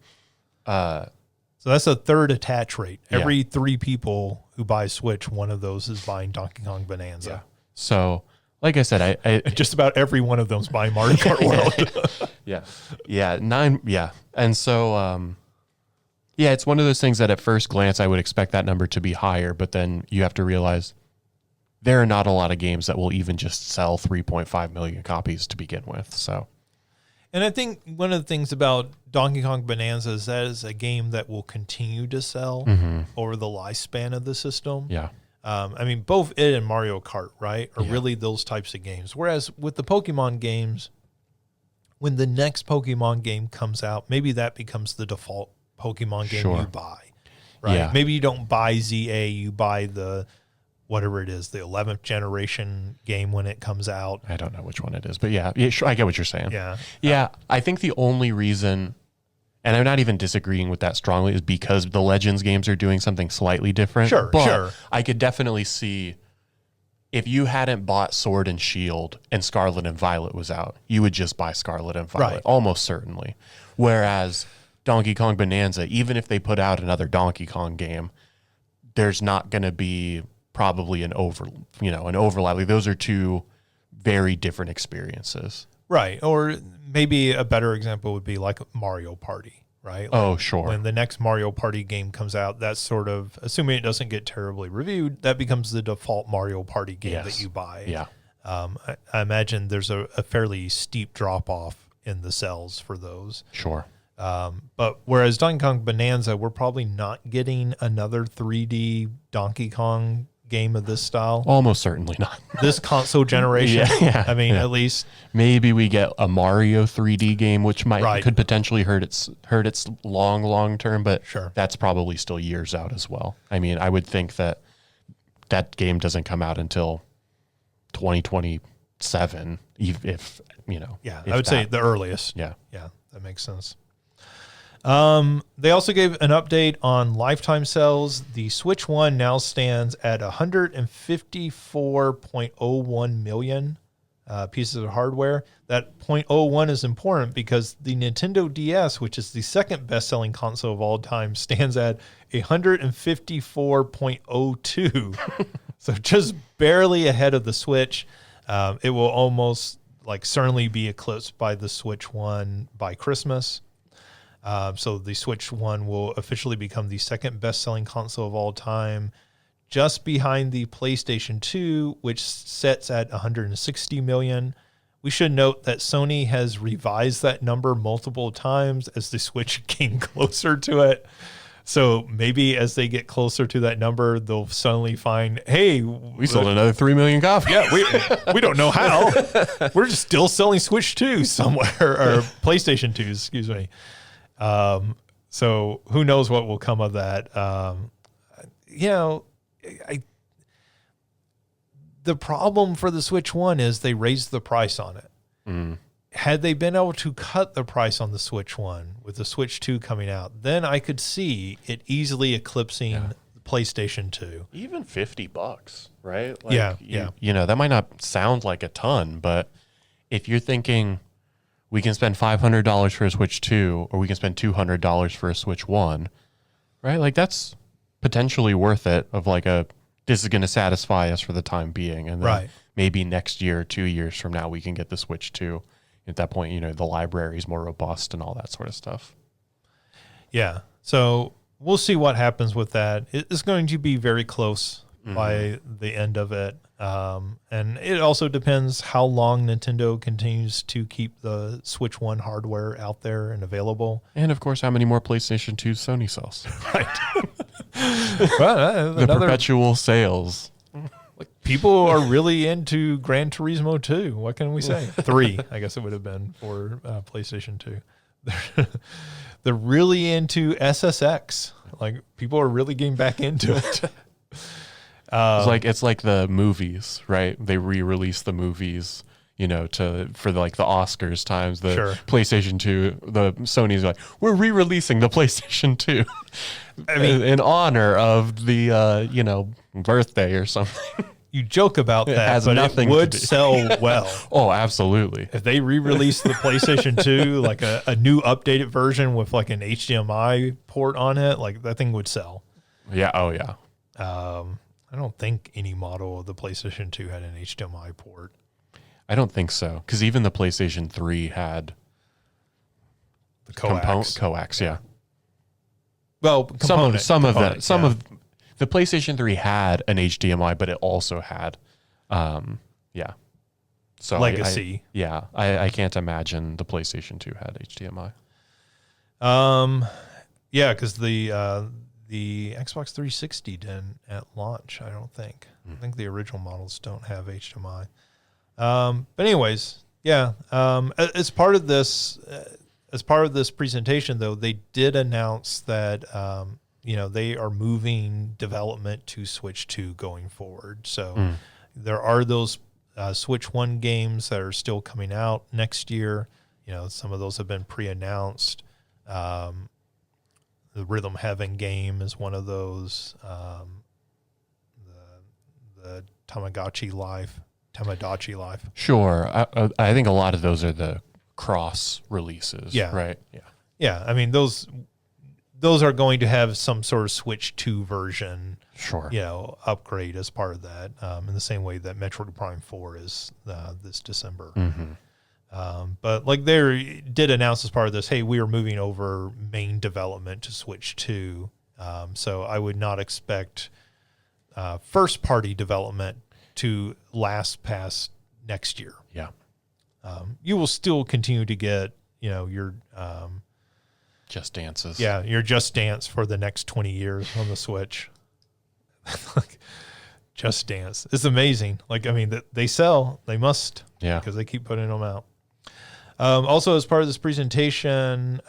So that's a third attach rate. Every 3 people who buy Switch, one of those is buying Donkey Kong Bonanza. Yeah. So, like I said, I just about every one of them is buying Mario Kart World. Yeah. 9. Yeah. And so, it's one of those things that at first glance, I would expect that number to be higher, but then you have to realize there are not a lot of games that will even just sell 3.5 million copies to begin with. So, and I think one of the things about Donkey Kong Bonanza is that is a game that will continue to sell over the lifespan of the system. Yeah. I mean, both it and Mario Kart, right, are really those types of games. Whereas with the Pokemon games, when the next Pokemon game comes out, maybe that becomes the default Pokemon game you buy, right? Yeah. Maybe you don't buy ZA, you buy the whatever it is, the 11th generation game when it comes out. I don't know which one it is, but yeah, sure, I get what you're saying. Yeah. Yeah, I think the only reason, and I'm not even disagreeing with that strongly, is because the Legends games are doing something slightly different. But I could definitely see if you hadn't bought Sword and Shield and Scarlet and Violet was out, you would just buy Scarlet and Violet, almost certainly. Whereas Donkey Kong Bonanza, even if they put out another Donkey Kong game, there's not going to be probably an overlap. Like, those are two very different experiences. Right. Or maybe a better example would be like Mario Party, right? Like Sure. When the next Mario Party game comes out, that's sort of, assuming it doesn't get terribly reviewed, that becomes the default Mario Party game that you buy. Yeah. I imagine there's a fairly steep drop off in the sales for those. Sure. But whereas Donkey Kong Bonanza, we're probably not getting another 3D Donkey Kong game of this style. Almost certainly not. This console generation. I mean, at least maybe we get a Mario 3D game, which could potentially hurt its long term, but that's probably still years out as well. I mean, I would think that game doesn't come out until 2027, if I would say the earliest. Yeah, that makes sense. They also gave an update on lifetime sales. The Switch 1 now stands at 154.01 million pieces of hardware. That 0.01 is important because the Nintendo DS, which is the second best-selling console of all time, stands at 154.02. So just barely ahead of the Switch. It will almost certainly be eclipsed by the Switch 1 by Christmas. So the Switch 1 will officially become the second best-selling console of all time, just behind the PlayStation 2, which sits at 160 million. We should note that Sony has revised that number multiple times as the Switch came closer to it. So maybe as they get closer to that number, they'll suddenly find, hey, we sold another 3 million copies. Yeah, we don't know how. We're just still selling Switch 2 somewhere, or PlayStation 2s, excuse me. So who knows what will come of that? The problem for the Switch 1 is they raised the price on it. Had they been able to cut the price on the Switch 1 with the Switch 2 coming out, then I could see it easily eclipsing the PlayStation 2. Even $50, right? That might not sound like a ton, but if you're thinking we can spend $500 for a Switch 2, or we can spend $200 for a Switch 1, right? Like, that's potentially worth it, of this is going to satisfy us for the time being. And then maybe next year or 2 years from now, we can get the Switch 2. At that point, the library is more robust and all that sort of stuff. Yeah. So we'll see what happens with that. It's going to be very close by the end of it. And it also depends how long Nintendo continues to keep the Switch 1 hardware out there and available. And, of course, how many more PlayStation 2 Sony sells. Right. The perpetual sales. People are really into Gran Turismo 2. What can we say? 3, I guess it would have been for PlayStation 2. They're really into SSX. People are really getting back into it. It's like the movies, right? They re-release the movies, for the Oscars times. The PlayStation 2, the Sony's we're re-releasing the PlayStation 2, in honor of the birthday or something. You joke about that, but it would sell well. Oh, absolutely. If they re-release the PlayStation 2, a new updated version with an HDMI port on it, that thing would sell. Yeah. Oh, yeah. I don't think any model of the PlayStation 2 had an HDMI port. I don't think so, because even the PlayStation 3 had the coax. Coax, yeah. Well, some of the PlayStation 3 had an HDMI, but it also had, So Legacy. I can't imagine the PlayStation 2 had HDMI. Because the Xbox 360 didn't at launch, I don't think. I think the original models don't have HDMI. But anyways, as part of this presentation, though, they did announce that they are moving development to Switch 2 going forward. So there are those Switch 1 games that are still coming out next year. Some of those have been pre-announced. The Rhythm Heaven game is one of those. The Tamagotchi Life. Sure. I think a lot of those are the cross releases. Yeah. Right. Yeah. I mean, those are going to have some sort of Switch 2 version, Sure. Upgrade as part of that, in the same way that Metroid Prime 4 is this December. But like they did announce as part of this, hey, we are moving over main development to Switch 2. So I would not expect first-party development to last past next year. Yeah. You will still continue to get, your Just Dances. Yeah, your Just Dance for the next 20 years on the Switch. Just Dance. It's amazing. Like, I mean, they sell. They must. Yeah. Because they keep putting them out. Also, as part of this presentation,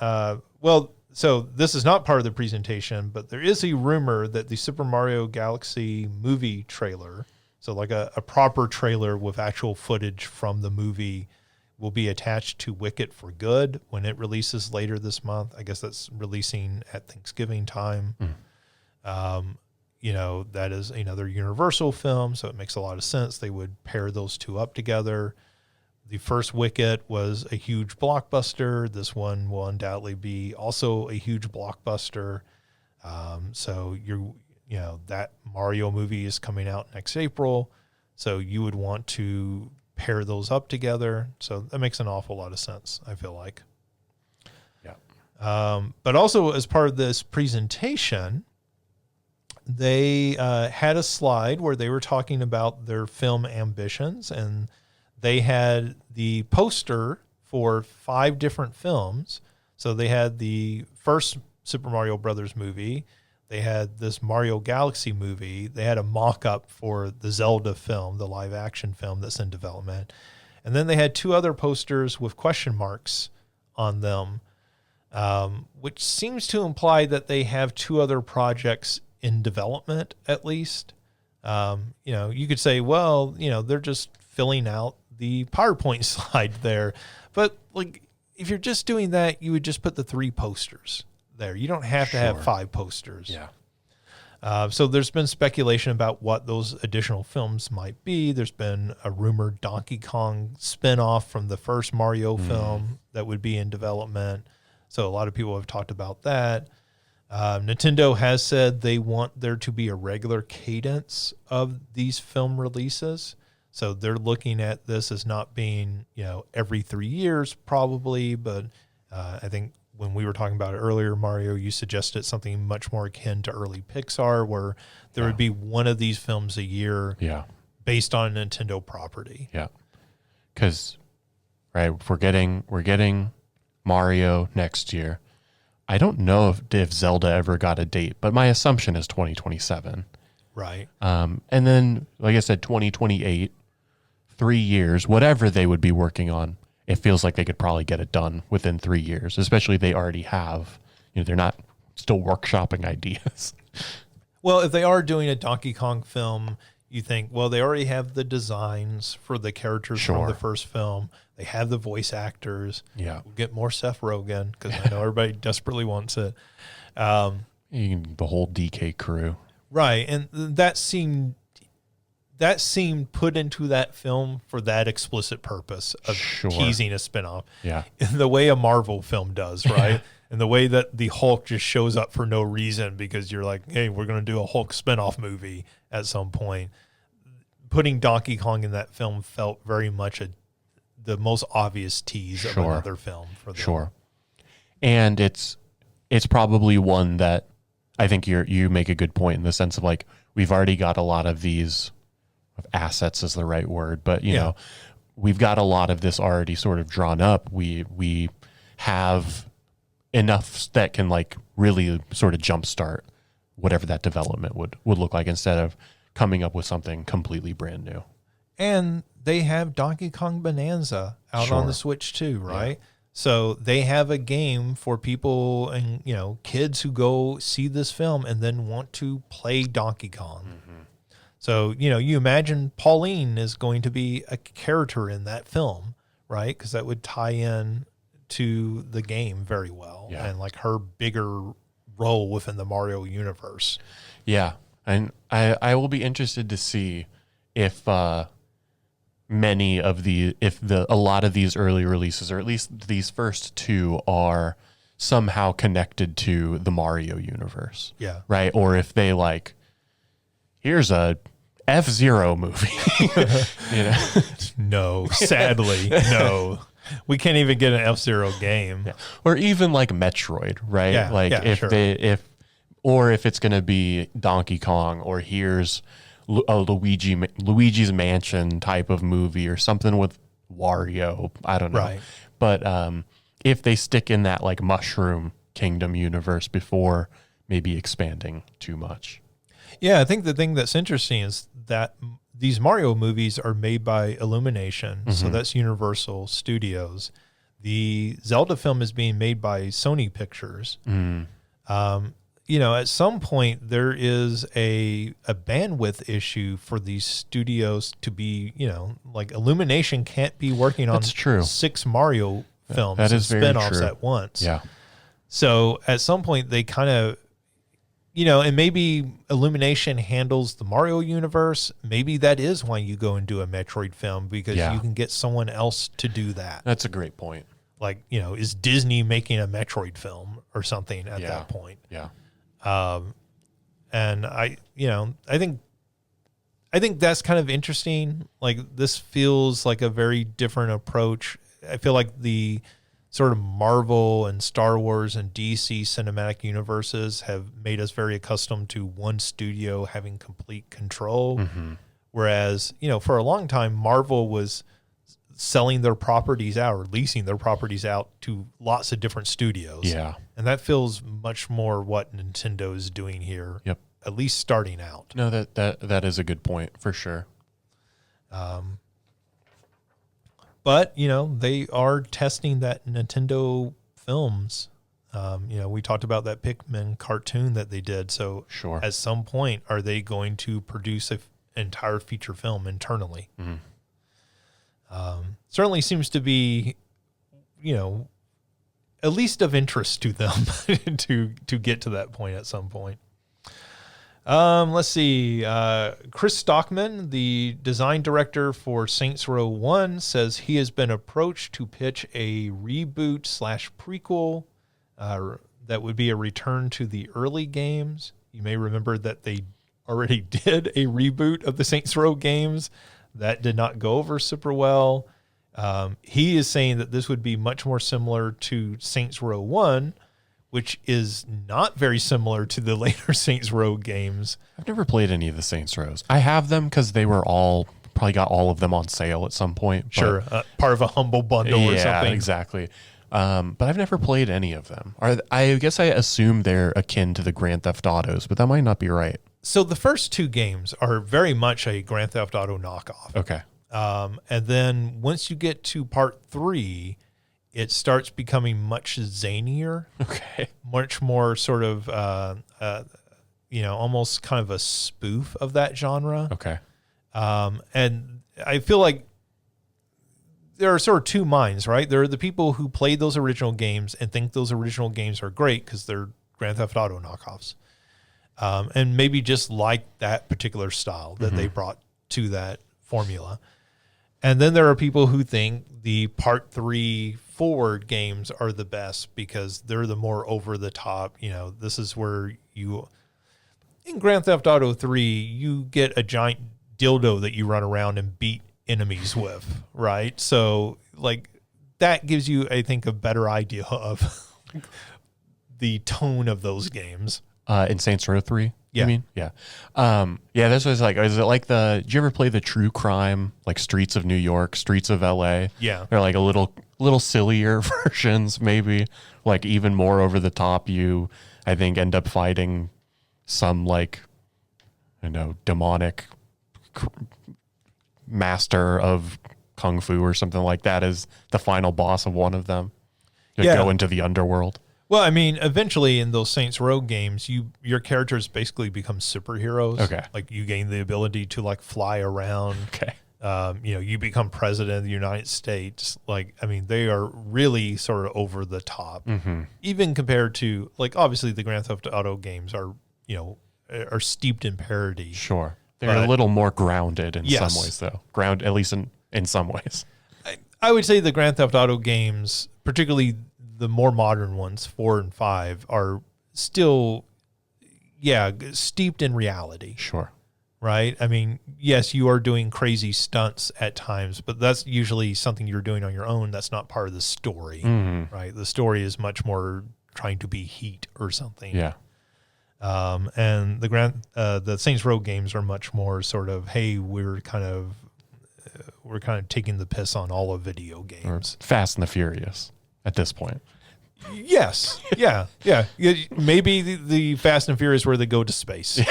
so this is not part of the presentation, but there is a rumor that the Super Mario Galaxy movie trailer, so like a proper trailer with actual footage from the movie, will be attached to Wicket for Good when it releases later this month. I guess that's releasing at Thanksgiving time. That is another Universal film, so it makes a lot of sense. They would pair those two up together. The first Wicket was a huge blockbuster. This one will undoubtedly be also a huge blockbuster. So that Mario movie is coming out next April. So you would want to pair those up together. So that makes an awful lot of sense, I feel like. Yeah. But also as part of this presentation, they had a slide where they were talking about their film ambitions, and they had the poster for 5 different films. So they had the first Super Mario Brothers movie. They had this Mario Galaxy movie. They had a mock-up for the Zelda film, the live-action film that's in development. And then they had 2 other posters with question marks on them, which seems to imply that they have 2 other projects in development, at least. You could say, well, they're just filling out the PowerPoint slide there. But like, if you're just doing that, you would just put the 3 posters there. You don't have to have 5 posters. Yeah. So there's been speculation about what those additional films might be. There's been a rumored Donkey Kong spinoff from the first Mario film that would be in development. So a lot of people have talked about that. Nintendo has said they want there to be a regular cadence of these film releases. So they're looking at this as not being, every 3 years probably, but I think when we were talking about it earlier, Mario, you suggested something much more akin to early Pixar, where there would be one of these films a year based on a Nintendo property. Yeah. Because, if we're getting Mario next year. I don't know if Zelda ever got a date, but my assumption is 2027. Right. And then, like I said, 2028, 3 years, whatever they would be working on, it feels like they could probably get it done within 3 years, especially if they already have, they're not still workshopping ideas. Well, if they are doing a Donkey Kong film, you think, well, they already have the designs for the characters from the first film. They have the voice actors. Yeah. We'll get more Seth Rogen because I know everybody desperately wants it. The whole DK crew. Right. And that seemed put into that film for that explicit purpose of teasing a spinoff. Yeah. In the way a Marvel film does, right? And the way that the Hulk just shows up for no reason because you're like, hey, we're going to do a Hulk spinoff movie at some point. Putting Donkey Kong in that film felt very much the most obvious tease of another film for them. Sure. And it's probably one that I think you make a good point in the sense of like, we've already got a lot of these assets is the right word, but you know, we've got a lot of this already sort of drawn up. We have enough that can like really sort of jumpstart whatever that development would look like instead of coming up with something completely brand new. And they have Donkey Kong Bonanza out on the Switch too, right? So they have a game for people and, kids who go see this film and then want to play Donkey Kong. Mm-hmm. So, you imagine Pauline is going to be a character in that film, right? Because that would tie in to the game very well, and like her bigger role within the Mario universe. Yeah. And I will be interested to see if a lot of these early releases, or at least these first two, are somehow connected to the Mario universe. Yeah. Right? Or if they here's a F-Zero movie. No, sadly, no. We can't even get an F-Zero game. Yeah. Or even Metroid, right? Yeah, if it's going to be Donkey Kong, or here's a Luigi's Mansion type of movie, or something with Wario. I don't know. Right. But if they stick in that Mushroom Kingdom universe before maybe expanding too much. Yeah, I think the thing that's interesting is that these Mario movies are made by Illumination, so that's Universal Studios. The Zelda film is being made by Sony Pictures. At some point there is a bandwidth issue for these studios to be, Illumination can't be working on 6 Mario films that is and spinoffs at once. Yeah. So at some point they kind of, and maybe Illumination handles the Mario universe. Maybe that is why you go and do a Metroid film, because you can get someone else to do that. That's a great point. Is Disney making a Metroid film or something at that point? Yeah. And I think that's kind of interesting. This feels like a very different approach. I feel like the sort of Marvel and Star Wars and DC cinematic universes have made us very accustomed to one studio having complete control. Mm-hmm. Whereas, for a long time, Marvel was selling their properties out or leasing their properties out to lots of different studios. Yeah. And that feels much more what Nintendo is doing here. Yep. At least starting out. No, that is a good point for sure. But, they are testing that Nintendo films. We talked about that Pikmin cartoon that they did. So at some point, are they going to produce an entire feature film internally? Mm-hmm. Certainly seems to be, at least of interest to them to get to that point at some point. Let's see. Chris Stockman, the design director for Saints Row 1, says he has been approached to pitch a reboot/prequel that would be a return to the early games. You may remember that they already did a reboot of the Saints Row games. That did not go over super well. He is saying that this would be much more similar to Saints Row 1, which is not very similar to the later Saints Row games. I've never played any of the Saints Rows. I have them because they were probably got all of them on sale at some point. Sure, part of a humble bundle or something. Yeah, exactly. But I've never played any of them. I guess I assume they're akin to the Grand Theft Autos, but that might not be right. So the first 2 games are very much a Grand Theft Auto knockoff. Okay. And then once you get to part 3, it starts becoming much zanier. Okay. Much more sort of, almost kind of a spoof of that genre. Okay. And I feel like there are sort of 2 minds, right? There are the people who played those original games and think those original games are great because they're Grand Theft Auto knockoffs. And maybe just like that particular style that they brought to that formula. And then there are people who think the part 3 forward games are the best because they're the more over the top. This is where in Grand Theft Auto 3, you get a giant dildo that you run around and beat enemies with, right? So that gives you, I think, a better idea of the tone of those games. In Saints Row 3, yeah. You mean? Yeah. This was is it did you ever play the true crime, Streets of New York, Streets of LA? Yeah. They're a little sillier versions, maybe, even more over the top. You, I think, end up fighting some, demonic master of Kung Fu or something like that as the final boss of one of them. Go into the underworld. Well, I mean, eventually in those Saints Row games, your characters basically become superheroes. Okay. Like you gain the ability to like fly around. Okay. You become president of the United States. Like, I mean, they are really sort of over the top, even compared to like, obviously the Grand Theft Auto games are steeped in parody. Sure. They're a little more grounded in some ways though. At least in some ways. I would say the Grand Theft Auto games, particularly the more modern ones, 4 and 5, are still, steeped in reality. Sure. Right? I mean, yes, you are doing crazy stunts at times, but that's usually something you're doing on your own. That's not part of the story, right? The story is much more trying to be Heat or something. Yeah. And the Saints Row games are much more sort of, hey, we're kind of taking the piss on all of video games. Or Fast and the Furious at this point. Yes. Yeah. Maybe the Fast and Furious where they go to space.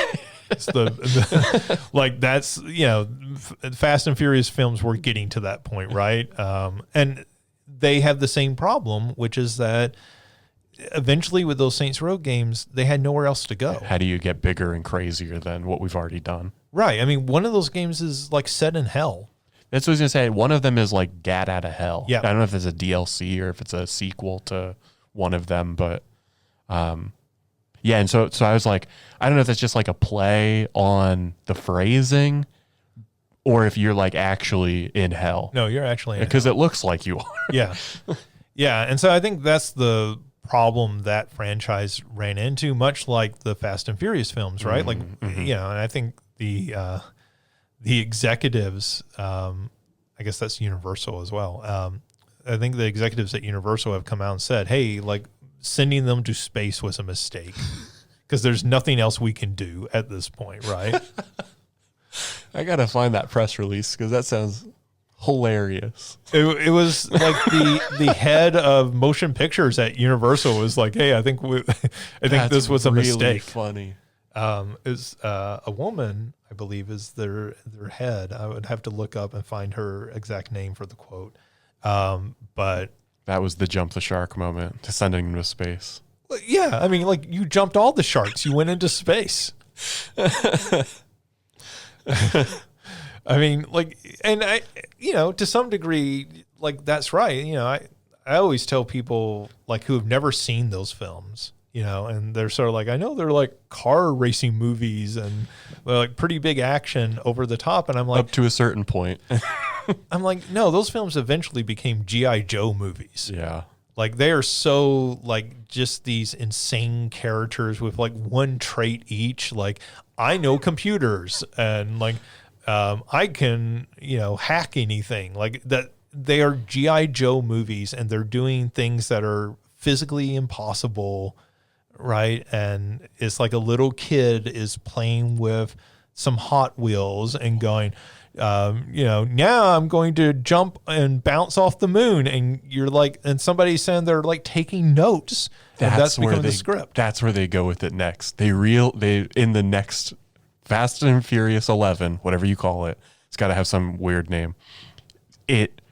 It's that's Fast and Furious films were getting to that point, right? And they have the same problem, which is that eventually with those Saints Row games, they had nowhere else to go. How do you get bigger and crazier than what we've already done? Right. I mean, one of those games is like set in hell. That's what I was going to say. One of them is like Gat Out of Hell. Yeah. I don't know if it's a DLC or if it's a sequel to one of them, but and so I was like, I don't know if that's just like a play on the phrasing or if you're like actually in hell. No, you're actually in hell. Because it looks like you are. Yeah. Yeah. And so I think that's the problem that franchise ran into, much like the Fast and Furious films, right? And I think the executives, I guess that's Universal as well. I think the executives at Universal have come out and said, hey, like sending them to space was a mistake because there's nothing else we can do at this point, right? I got to find that press release because that sounds hilarious. It was like the head of motion pictures at Universal was like, hey, I think this was a really mistake. Funny. Is a woman, I believe, is their head. I would have to look up and find her exact name for the quote. But that was the jump the shark moment to sending them to space. Yeah, I mean, like you jumped all the sharks. You went into space. I mean, like, and I, to some degree, like that's right. I always tell people like who have never seen those films, and they're sort of like, I know they're like car racing movies and like pretty big action over the top. And I'm like, up to a certain point. I'm like, no, those films eventually became G.I. Joe movies. Yeah. Like they are so like just these insane characters with like one trait each. Like I know computers and like I can, hack anything like that. They are G.I. Joe movies and they're doing things that are physically impossible. Right. And it's like a little kid is playing with some Hot Wheels and going, now I'm going to jump and bounce off the moon. And you're like, and somebody's saying they're like taking notes. That's becoming the script. That's where they go with it next. They in the next Fast and Furious 11, whatever you call it, it's got to have some weird name. It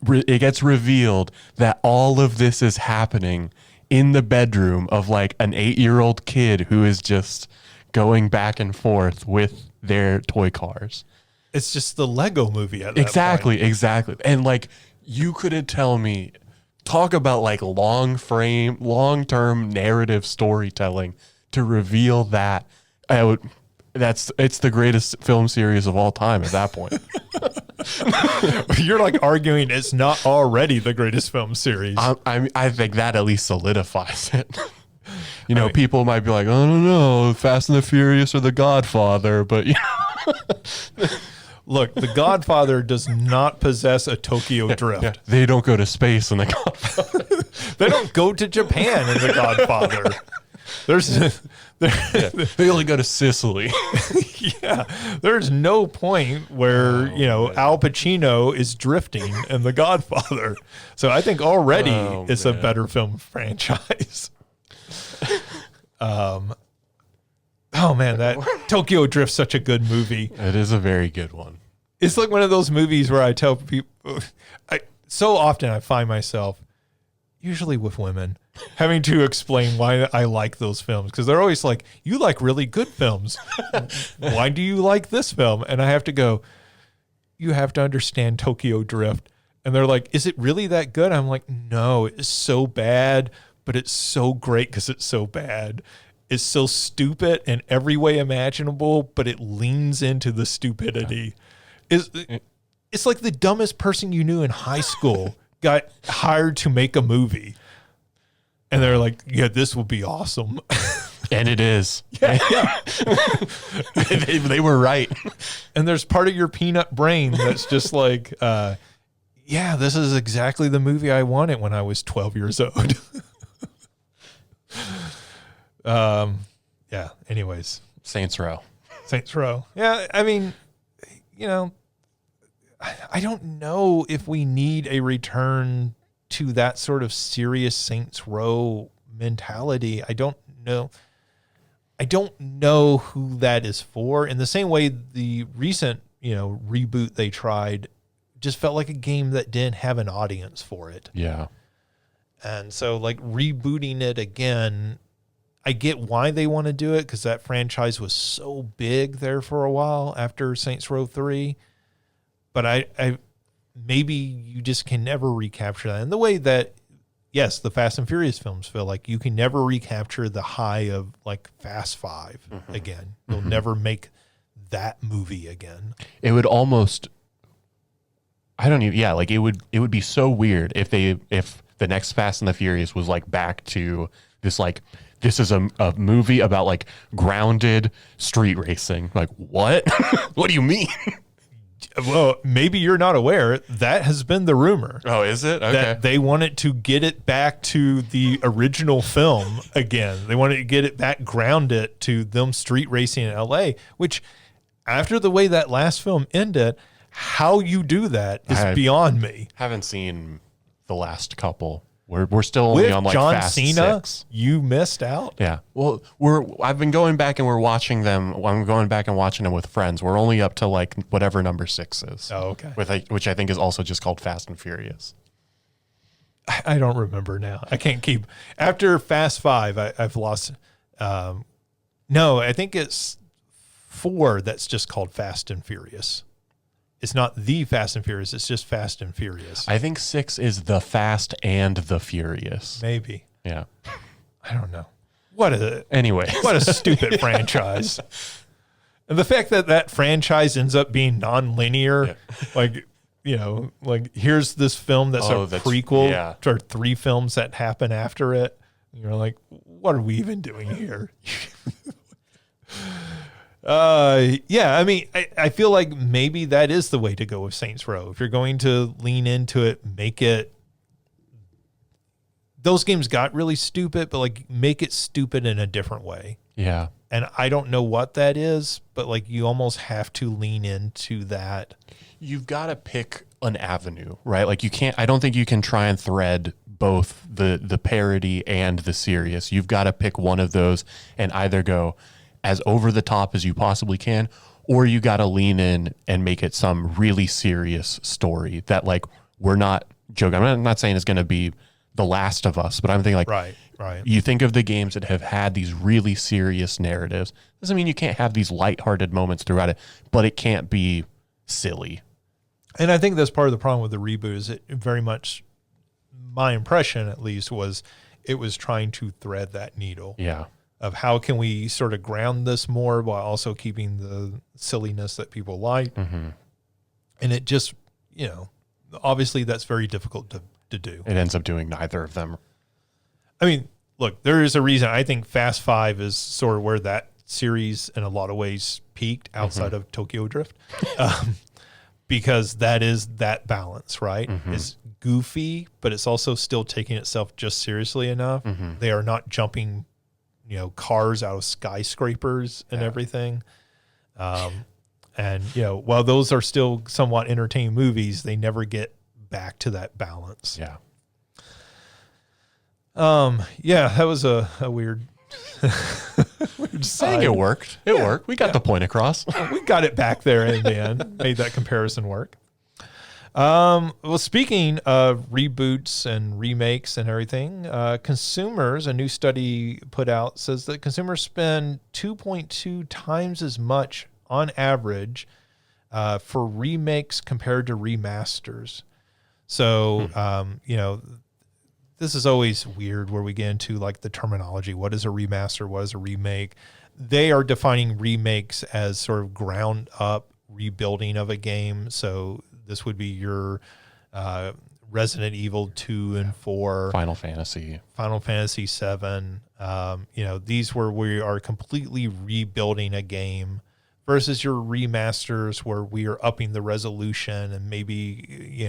gets revealed that all of this is happening in the bedroom of like an 8-year-old kid who is just going back and forth with their toy cars. It's just the Lego movie at that point. Exactly. And like you couldn't tell me, talk about like long-term narrative storytelling to reveal that. It's the greatest film series of all time at that point. You're like arguing it's not already the greatest film series. I think that at least solidifies it. People might be like, I don't know, Fast and the Furious or The Godfather, but Look, The Godfather does not possess a Tokyo Drift. Yeah, they don't go to space in The Godfather. They don't go to Japan in The Godfather. They only go to Sicily. Yeah, there's no point where Al Pacino is drifting in The Godfather. So I think already it's a better film franchise. Oh man, that Tokyo Drift's such a good movie. It is a very good one. It's like one of those movies where I tell people, so often I find myself, usually with women, having to explain why I like those films, because they're always like, you like really good films. Why do you like this film? And I have to go, you have to understand Tokyo Drift. And they're like, is it really that good? I'm like, no, it's so bad, but it's so great because it's so bad. It's so stupid in every way imaginable, but it leans into the stupidity. It's like the dumbest person you knew in high school got hired to make a movie. And they're like, yeah, this will be awesome. And it is. Yeah. They were right. And there's part of your peanut brain that's just like, yeah, this is exactly the movie I wanted when I was 12 years old. Yeah, anyways. Saints Row. Yeah, I mean, you know, I don't know if we need a return to that sort of serious Saints Row mentality. I don't know who that is for. In the same way, the recent, reboot they tried just felt like a game that didn't have an audience for it. Yeah. And so, like, rebooting it again, I get why they want to do it, because that franchise was so big there for a while after Saints Row 3. But I maybe you just can never recapture that. And the way that, yes, the Fast and Furious films feel like you can never recapture the high of, like, Fast 5 again. You'll never make that movie again. It would almost... it would be so weird if the next Fast and the Furious was like back to this, like, this is a movie about like grounded street racing. Like, what? What do you mean? Well, maybe you're not aware. That has been the rumor. Oh, is it? Okay. That they wanted to get it back to the original film again. They wanted to get it back, ground it to them street racing in LA, which after the way that last film ended, how you do that is beyond me. Haven't seen the last couple. We're still only with on like John Fast Cena, 6. You missed out. Yeah. Well, I've been going back and we're watching them. I'm going back and watching them with friends. We're only up to like whatever number 6 is. Oh, okay. Which I think is also just called Fast and Furious. I don't remember now. I can't keep after Fast 5. I've lost. No, I think it's 4 that's just called Fast and Furious. It's not the Fast and Furious. It's just Fast and Furious. I think 6 is the Fast and the Furious. Maybe. Yeah. I don't know. What a stupid franchise. And the fact that franchise ends up being non-linear, like, like here's this film that's a prequel to 3 films that happen after it. And you're like, what are we even doing here? I mean, I feel like maybe that is the way to go with Saints Row. If you're going to lean into it, make it. Those games got really stupid, but like make it stupid in a different way. Yeah. And I don't know what that is, but like you almost have to lean into that. You've got to pick an avenue, right? Like I don't think you can try and thread both the parody and the serious. You've got to pick one of those and either go as over the top as you possibly can, or you got to lean in and make it some really serious story that, like, we're not joking. I'm not saying it's going to be The Last of Us, but I'm thinking like, right. You think of the games that have had these really serious narratives. Doesn't mean you can't have these lighthearted moments throughout it, but it can't be silly. And I think that's part of the problem with the reboot is it very much, my impression at least, was it was trying to thread that needle. Yeah. Of how can we sort of ground this more while also keeping the silliness that people like. Mm-hmm. And it just, obviously that's very difficult to do. It ends up doing neither of them. I mean, look, there is a reason I think Fast 5 is sort of where that series in a lot of ways peaked outside of Tokyo Drift. Because that is that balance, right? It's goofy, but it's also still taking itself just seriously enough. They are not jumping cars out of skyscrapers and everything. And, while those are still somewhat entertaining movies, they never get back to that balance. Yeah. That was a weird, weird side. I think it worked. It worked. We got the point across. We got it back there in the end, made that comparison work. Well, speaking of reboots and remakes and everything, consumers, a new study put out says that consumers spend 2.2 times as much on average for remakes compared to remasters. So, this is always weird where we get into like the terminology. What is a remaster? What is a remake? They are defining remakes as sort of ground up rebuilding of a game. So this would be your Resident Evil 2 and 4, Final Fantasy 7. These where we are completely rebuilding a game versus your remasters where we are upping the resolution and maybe,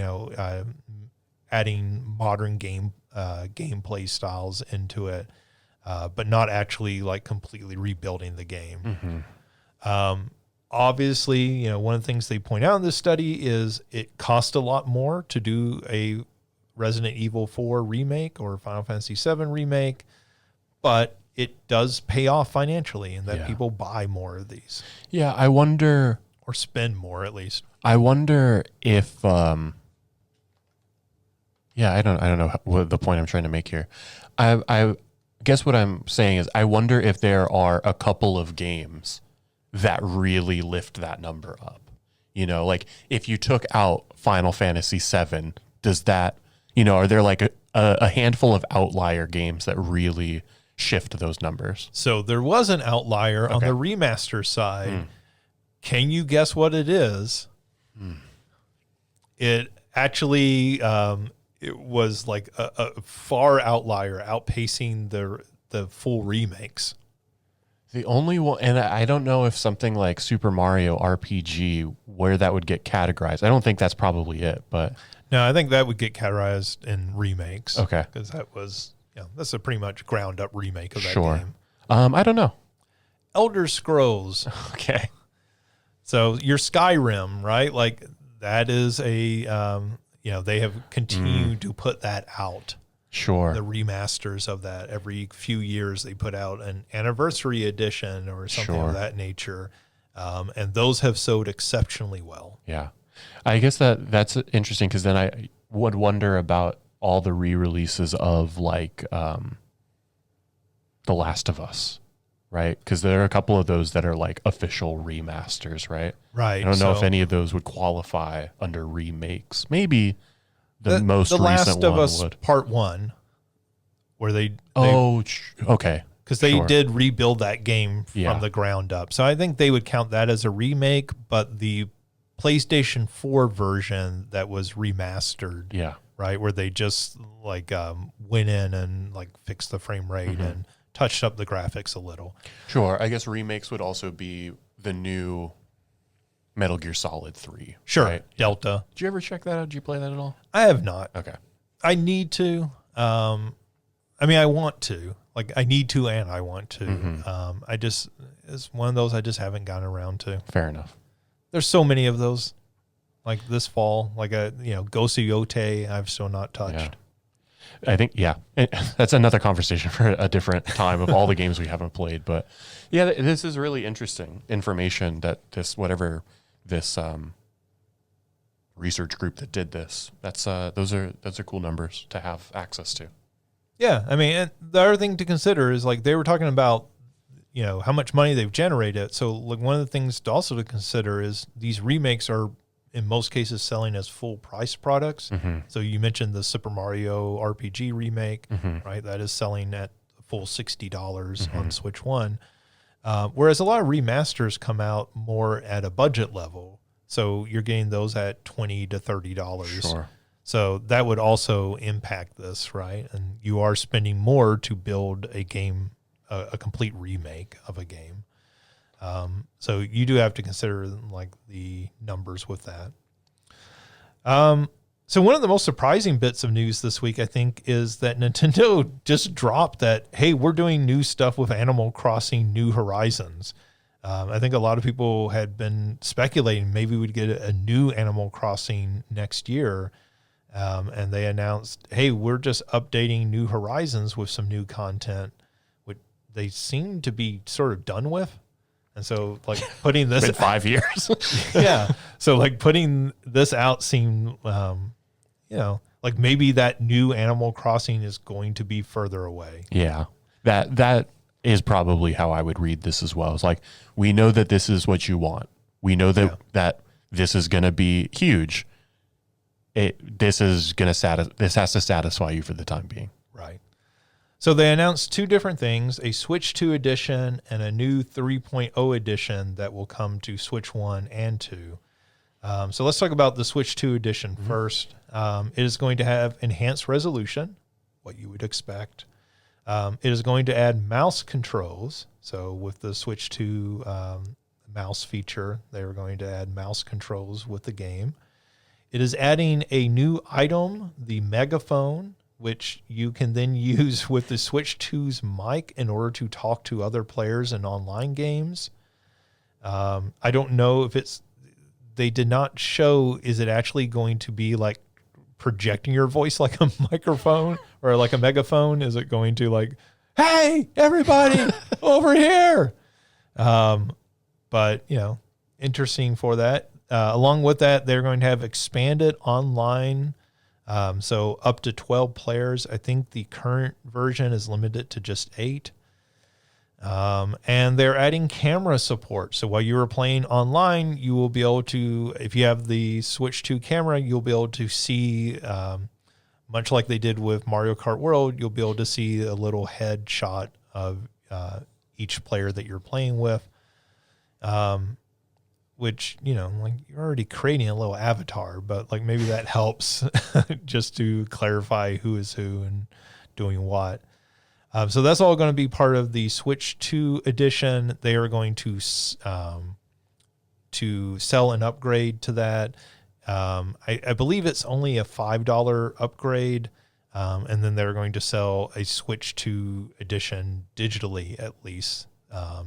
adding modern gameplay styles into it, but not actually like completely rebuilding the game. Obviously, one of the things they point out in this study is it costs a lot more to do a Resident Evil 4 remake or Final Fantasy 7 remake, but it does pay off financially and that people buy more of these. Yeah, I wonder, or spend more at least. I wonder if I don't know what the point I'm trying to make here. I guess what I'm saying is I wonder if there are a couple of games that really lift that number up. Like if you took out Final Fantasy 7, does that, are there like a handful of outlier games that really shift those numbers? So there was an outlier on the remaster side. Can you guess what it is? It actually, it was like a far outlier, outpacing the full remakes. The only one, and I don't know if something like Super Mario RPG, where that would get categorized. I don't think that's probably it, but. No, I think that would get categorized in remakes. Okay. Because that was, that's a pretty much ground up remake of that game. I don't know. Elder Scrolls. Okay. So your Skyrim, right? Like that is a, they have continued to put that out. Sure. The remasters of that every few years they put out an anniversary edition or something of that nature. And those have sold exceptionally well. Yeah. I guess that's interesting because then I would wonder about all the re-releases of like The Last of Us, right? Because there are a couple of those that are like official remasters, right? Right. I don't know if any of those would qualify under remakes. Maybe the most recent Last of one Us would. Part 1, where they okay. Because they did rebuild that game from the ground up. So I think they would count that as a remake, but the PlayStation 4 version that was remastered, right, where they just like went in and like fixed the frame rate and touched up the graphics a little. Sure. I guess remakes would also be the new Metal Gear Solid 3. Sure. Right? Delta. Did you ever check that out? Did you play that at all? I have not. Okay. I need to. I want to. Like, I need to and I want to. It's one of those I just haven't gotten around to. Fair enough. There's so many of those. Like this fall, like Ghost of Yote, I've still not touched. Yeah. I think, that's another conversation for a different time of all the games we haven't played. But yeah, this is really interesting information that this research group that did this, those are cool numbers to have access to. Yeah. I mean, and the other thing to consider is like they were talking about, how much money they've generated. So like one of the things also to consider is these remakes are in most cases selling as full price products. So you mentioned the Super Mario RPG remake, right? That is selling at full $60 on Switch One. Whereas a lot of remasters come out more at a budget level. So you're getting those at $20 to $30. Sure. So that would also impact this, right? And you are spending more to build a game, a complete remake of a game. So you do have to consider like the numbers with that. So one of the most surprising bits of news this week, I think, is that Nintendo just dropped that, hey, we're doing new stuff with Animal Crossing New Horizons. I think a lot of people had been speculating maybe we'd get a new Animal Crossing next year. And they announced, hey, we're just updating New Horizons with some new content, which they seem to be sort of done with. And so like putting this Been 5 years. yeah. So like putting this out seemed, like maybe that new Animal Crossing is going to be further away. Yeah. That is probably how I would read this as well. It's like, we know that this is what you want. We know that that this is going to be huge. This has to satisfy you for the time being. Right. So they announced two different things, a Switch 2 edition and a new 3.0 edition that will come to Switch 1 and 2. So let's talk about the Switch 2 edition first. It is going to have enhanced resolution, what you would expect. It is going to add mouse controls. So with the Switch 2 mouse feature, they are going to add mouse controls with the game. It is adding a new item, the megaphone, which you can then use with the Switch 2's mic in order to talk to other players in online games. I don't know if they did not show, is it actually going to be like projecting your voice like a microphone or like a megaphone? Is it going to like, hey, everybody over here? But, interesting for that. Along with that, they're going to have expanded online. So up to 12 players. I think the current version is limited to just 8. And they're adding camera support. So while you are playing online, you will be able to, if you have the Switch 2 camera, you'll be able to see, much like they did with Mario Kart World, you'll be able to see a little head shot of each player that you're playing with. Which, like you're already creating a little avatar, but like maybe that helps just to clarify who is who and doing what. So that's all going to be part of the Switch 2 edition. They are going to sell an upgrade to that. I believe it's only a $5 upgrade. And then they're going to sell a Switch 2 edition digitally at least.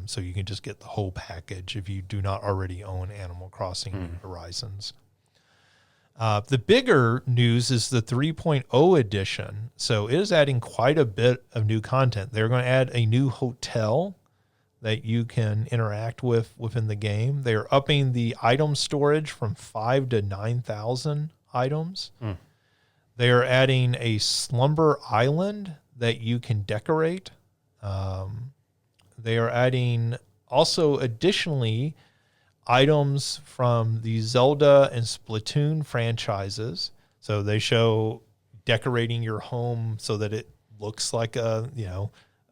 So you can just get the whole package if you do not already own Animal Crossing Horizons. The bigger news is the 3.0 edition. So it is adding quite a bit of new content. They're going to add a new hotel that you can interact with within the game. They are upping the item storage from 5 to 9,000 items. They are adding a slumber island that you can decorate. They are adding also additionally items from the Zelda and Splatoon franchises. So they show decorating your home so that it looks like a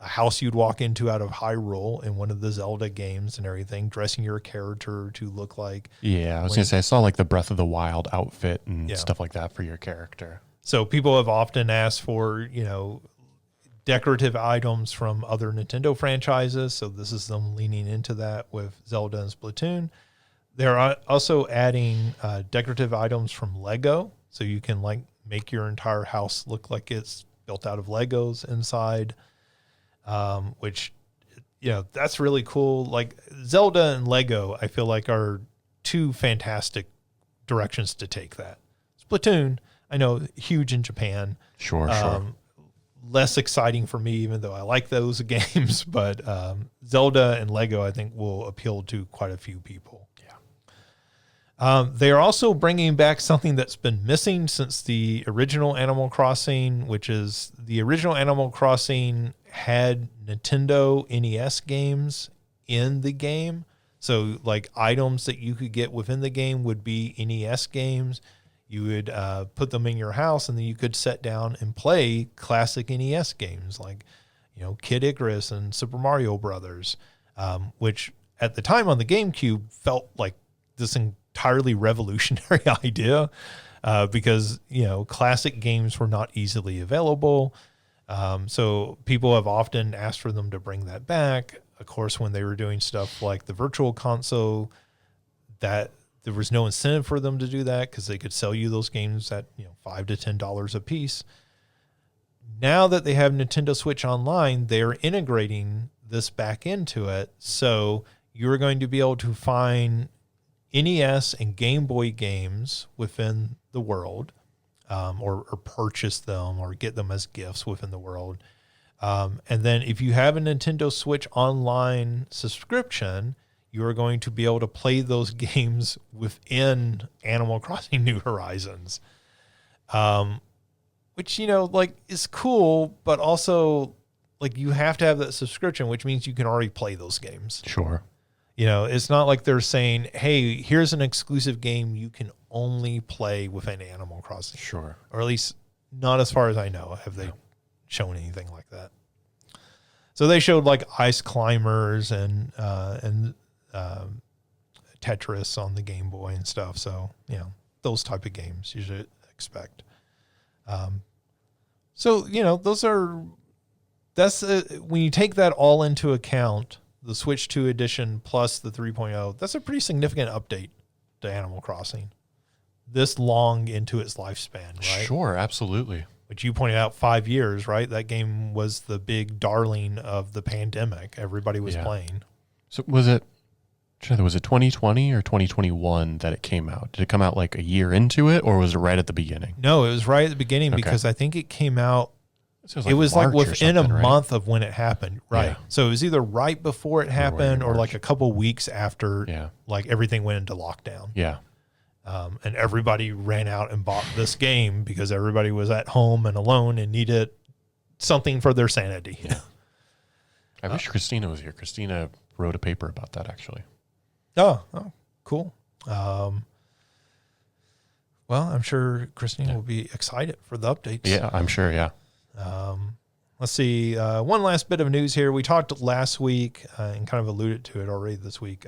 house you'd walk into out of Hyrule in one of the Zelda games and everything, dressing your character to look like. Yeah, I was going to say, I saw like the Breath of the Wild outfit and stuff like that for your character. So people have often asked for, decorative items from other Nintendo franchises. So this is them leaning into that with Zelda and Splatoon. They're also adding decorative items from Lego. So you can like make your entire house look like it's built out of Legos inside, which, that's really cool. Like Zelda and Lego, I feel like are two fantastic directions to take that. Splatoon, I know, huge in Japan. Sure. Less exciting for me, even though I like those games. But Zelda and Lego, I think, will appeal to quite a few people. Yeah. They are also bringing back something that's been missing since the original Animal Crossing, which is the original Animal Crossing had Nintendo NES games in the game. So, like, items that you could get within the game would be NES games. You would put them in your house, and then you could sit down and play classic NES games like, Kid Icarus and Super Mario Brothers, which at the time on the GameCube felt like this entirely revolutionary idea because, classic games were not easily available. So people have often asked for them to bring that back. Of course, when they were doing stuff like the Virtual Console, that there was no incentive for them to do that because they could sell you those games at $5 to $10 a piece. Now that they have Nintendo Switch Online, they are integrating this back into it. So you're going to be able to find NES and Game Boy games within the world, or purchase them or get them as gifts within the world. And then if you have a Nintendo Switch Online subscription, you are going to be able to play those games within Animal Crossing New Horizons. Which, like, is cool, but also, like, you have to have that subscription, which means you can already play those games. Sure. It's not like they're saying, hey, here's an exclusive game you can only play within Animal Crossing. Sure. Or at least not as far as I know have they shown anything like that. So they showed, like, Ice Climbers and Tetris on the Game Boy and stuff. So, those type of games you should expect. So, when you take that all into account, the Switch 2 edition plus the 3.0, that's a pretty significant update to Animal Crossing this long into its lifespan, right? Sure, absolutely. Which you pointed out 5 years, right? That game was the big darling of the pandemic. Everybody was playing. So was it 2020 or 2021 that it came out? Did it come out like a year into it, or was it right at the beginning? No, it was right at the beginning because I think it came out. It was like March within a right? month of when it happened, right? Yeah. So it was either right before it happened or like a couple weeks after, like everything went into lockdown. Yeah. And everybody ran out and bought this game because everybody was at home and alone and needed something for their sanity. Yeah. I wish Christina was here. Christina wrote a paper about that, actually. Oh, cool. Well, I'm sure Christina will be excited for the updates. Yeah, I'm sure. Yeah. Let's see. One last bit of news here. We talked last week and kind of alluded to it already this week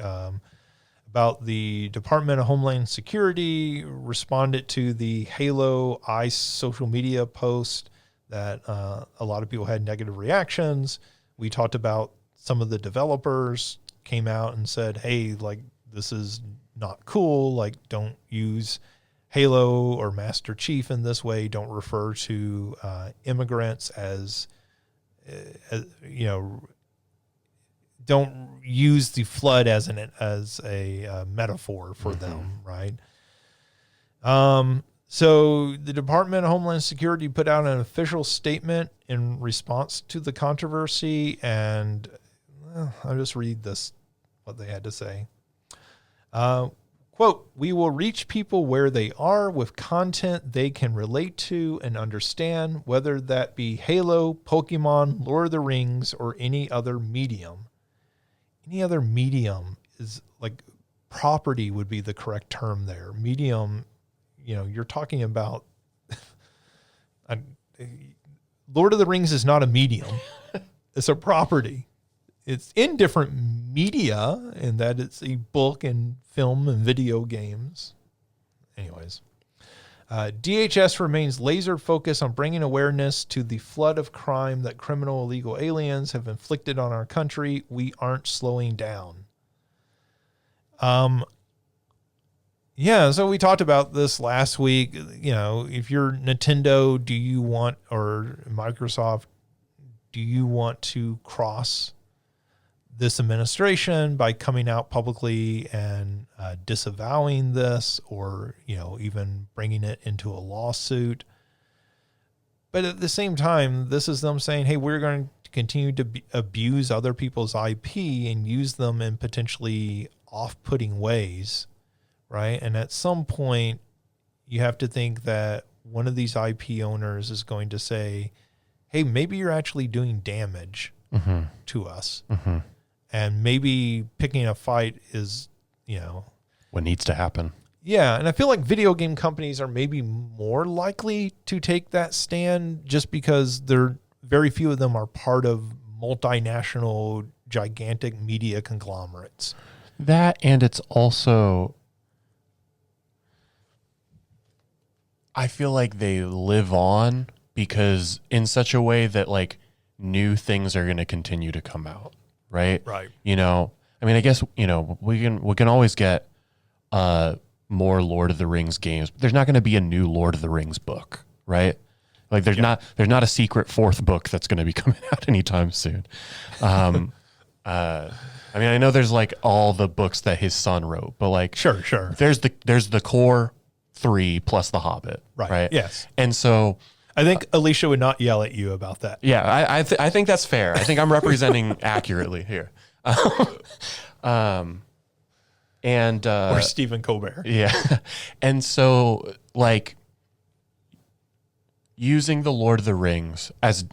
about the Department of Homeland Security responded to the Halo ICE social media post that a lot of people had negative reactions. We talked about some of the developers came out and said, hey, like, this is not cool. Like, don't use Halo or Master Chief in this way. Don't refer to immigrants as don't use the flood as a metaphor for them, right? So the Department of Homeland Security put out an official statement in response to the controversy, and I'll just read what they had to say. Quote, we will reach people where they are with content they can relate to and understand, whether that be Halo, Pokemon, Lord of the Rings, or any other medium. Any other medium is like property would be the correct term there. Medium, you're talking about Lord of the Rings is not a medium. It's a property. It's in different media in that it's a book and film and video games. Anyways, DHS remains laser focused on bringing awareness to the flood of crime that criminal illegal aliens have inflicted on our country. We aren't slowing down. So we talked about this last week. If you're Nintendo, or Microsoft, do you want to cross this administration by coming out publicly and disavowing this, or even bringing it into a lawsuit? But at the same time, this is them saying, hey, we're going to continue to abuse other people's IP and use them in potentially off-putting ways, right? And at some point, you have to think that one of these IP owners is going to say, hey, maybe you're actually doing damage to us. Mm-hmm. And maybe picking a fight is, what needs to happen. Yeah. And I feel like video game companies are maybe more likely to take that stand just because very few of them are part of multinational, gigantic media conglomerates. That, and it's also, I feel like they live on because in such a way that like new things are going to continue to come out. Right. I guess, we can always get more Lord of the Rings games. But there's not going to be a new Lord of the Rings book, right? Like there's not a secret fourth book that's going to be coming out anytime soon. I know there's like all the books that his son wrote, but like sure. There's the core 3 plus the Hobbit, right? Yes. And so I think Alicia would not yell at you about that. Yeah, I think that's fair. I think I'm representing accurately here. And or Stephen Colbert. Yeah. And so like using the Lord of the Rings as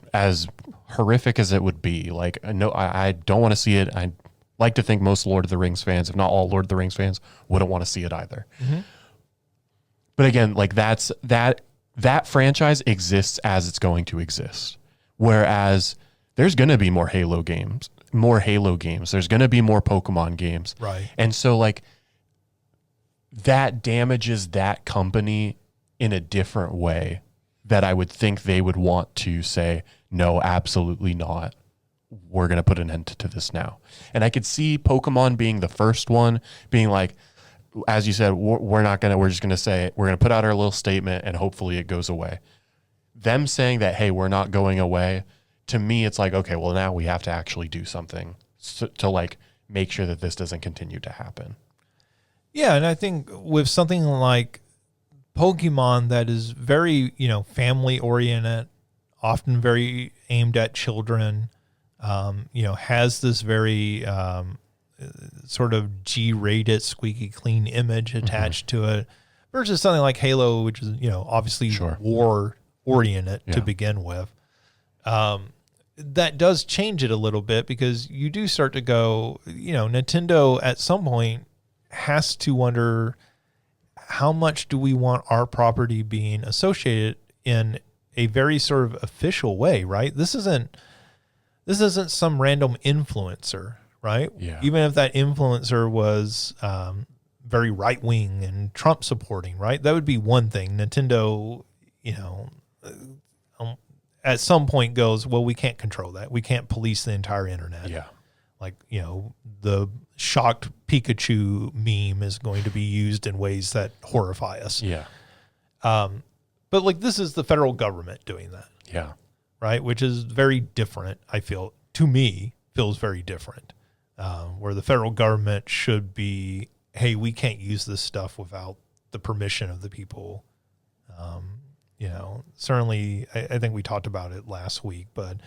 horrific as it would be, like I don't want to see it. I like to think most Lord of the Rings fans, if not all Lord of the Rings fans, wouldn't want to see it either. Mm-hmm. But again, like that franchise exists as it's going to exist. Whereas there's going to be more Halo games. There's going to be more Pokemon games. Right. And so like that damages that company in a different way that I would think they would want to say, no, absolutely not. We're going to put an end to this now. And I could see Pokemon being the first one, being like, as you said, we're just going to say, we're going to put out our little statement and hopefully it goes away. Them saying that, hey, we're not going away, to me, it's like, okay, well, now we have to actually do something to like make sure that this doesn't continue to happen. Yeah, and I think with something like Pokemon that is very, family oriented, often very aimed at children, has this very sort of G-rated, squeaky clean image attached to it, versus something like Halo, which is, obviously war oriented to begin with. That does change it a little bit because you do start to go, Nintendo at some point has to wonder, how much do we want our property being associated in a very sort of official way, right? This isn't some random influencer, right? Yeah. Even if that influencer was very right wing and Trump supporting, right? That would be one thing. Nintendo, at some point goes, well, we can't control that. We can't police the entire internet. Yeah. Like, the shocked Pikachu meme is going to be used in ways that horrify us. Yeah. But like, this is the federal government doing that. Yeah. Right. Which is very different. I feel, to me, feels very different. Where the federal government should be, hey, we can't use this stuff without the permission of the people. Certainly, I think we talked about it last week, but,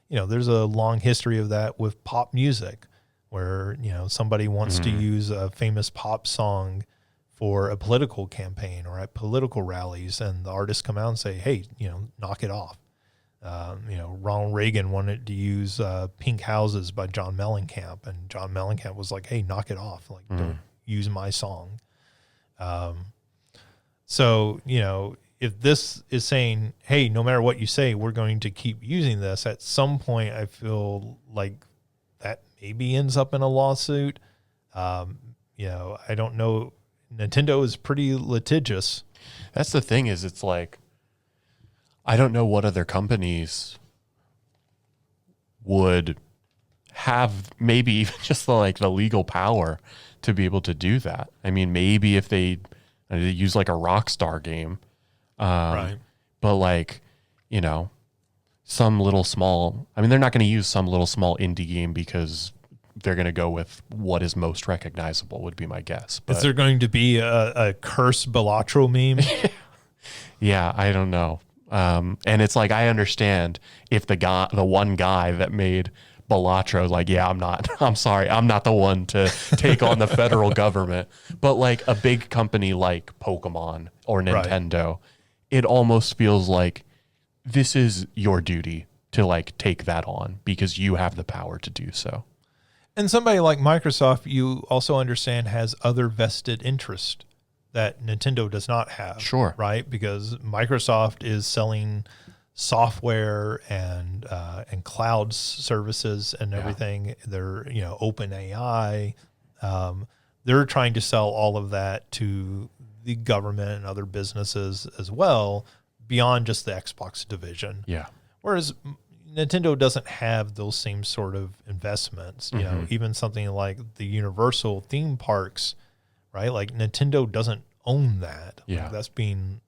there's a long history of that with pop music where, somebody wants to use a famous pop song for a political campaign or at political rallies, and the artists come out and say, hey, knock it off. Ronald Reagan wanted to use Pink Houses by John Mellencamp, and John Mellencamp was like, hey, knock it off. Like, don't use my song. So, if this is saying, hey, no matter what you say, we're going to keep using this, at some point I feel like that maybe ends up in a lawsuit. I don't know. Nintendo is pretty litigious. That's the thing is it's like, I don't know what other companies would have maybe even just the legal power to be able to do that. I mean, maybe if they use like a Rockstar game, Right. But some little small, they're not going to use some little small indie game because they're going to go with what is most recognizable would be my guess. But, is there going to be a Cursed Yoyo meme? Yeah, I don't know. And it's like, I understand if the one guy that made Balatro is like, yeah, I'm sorry, I'm not the one to take on the federal government. But like a big company like Pokemon or Nintendo, it almost feels like this is your duty to like take that on because you have the power to do so. And somebody like Microsoft, you also understand, has other vested interest that Nintendo does not have. Sure. Right? Because Microsoft is selling software and cloud services and everything. They're, open AI. They're trying to sell all of that to the government and other businesses as well, beyond just the Xbox division. Yeah. Whereas Nintendo doesn't have those same sort of investments. Even something like the Universal theme parks, right? Like Nintendo doesn't own that. Yeah. Like that's being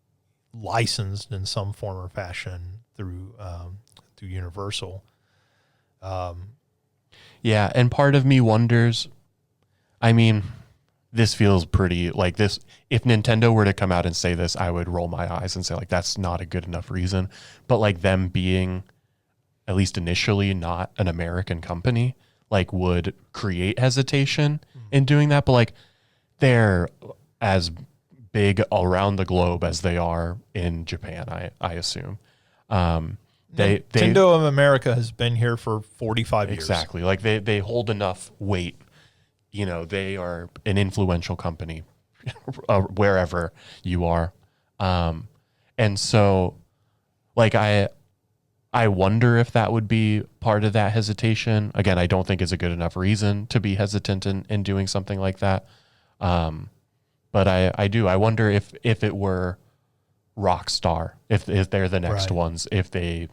licensed in some form or fashion through Universal. Yeah, and part of me wonders, this feels pretty like this. If Nintendo were to come out and say this, I would roll my eyes and say like, that's not a good enough reason. But like them being, at least initially, not an American company, like would create hesitation in doing that. But like they're as big around the globe as they are in Japan, I assume. Nintendo of America has been here for 45 years. Exactly. Like they hold enough weight. You know, they are an influential company wherever you are. And so like I wonder if that would be part of that hesitation. Again, I don't think it's a good enough reason to be hesitant in doing something like that. But I wonder if it were Rockstar, if they're the next ones, if they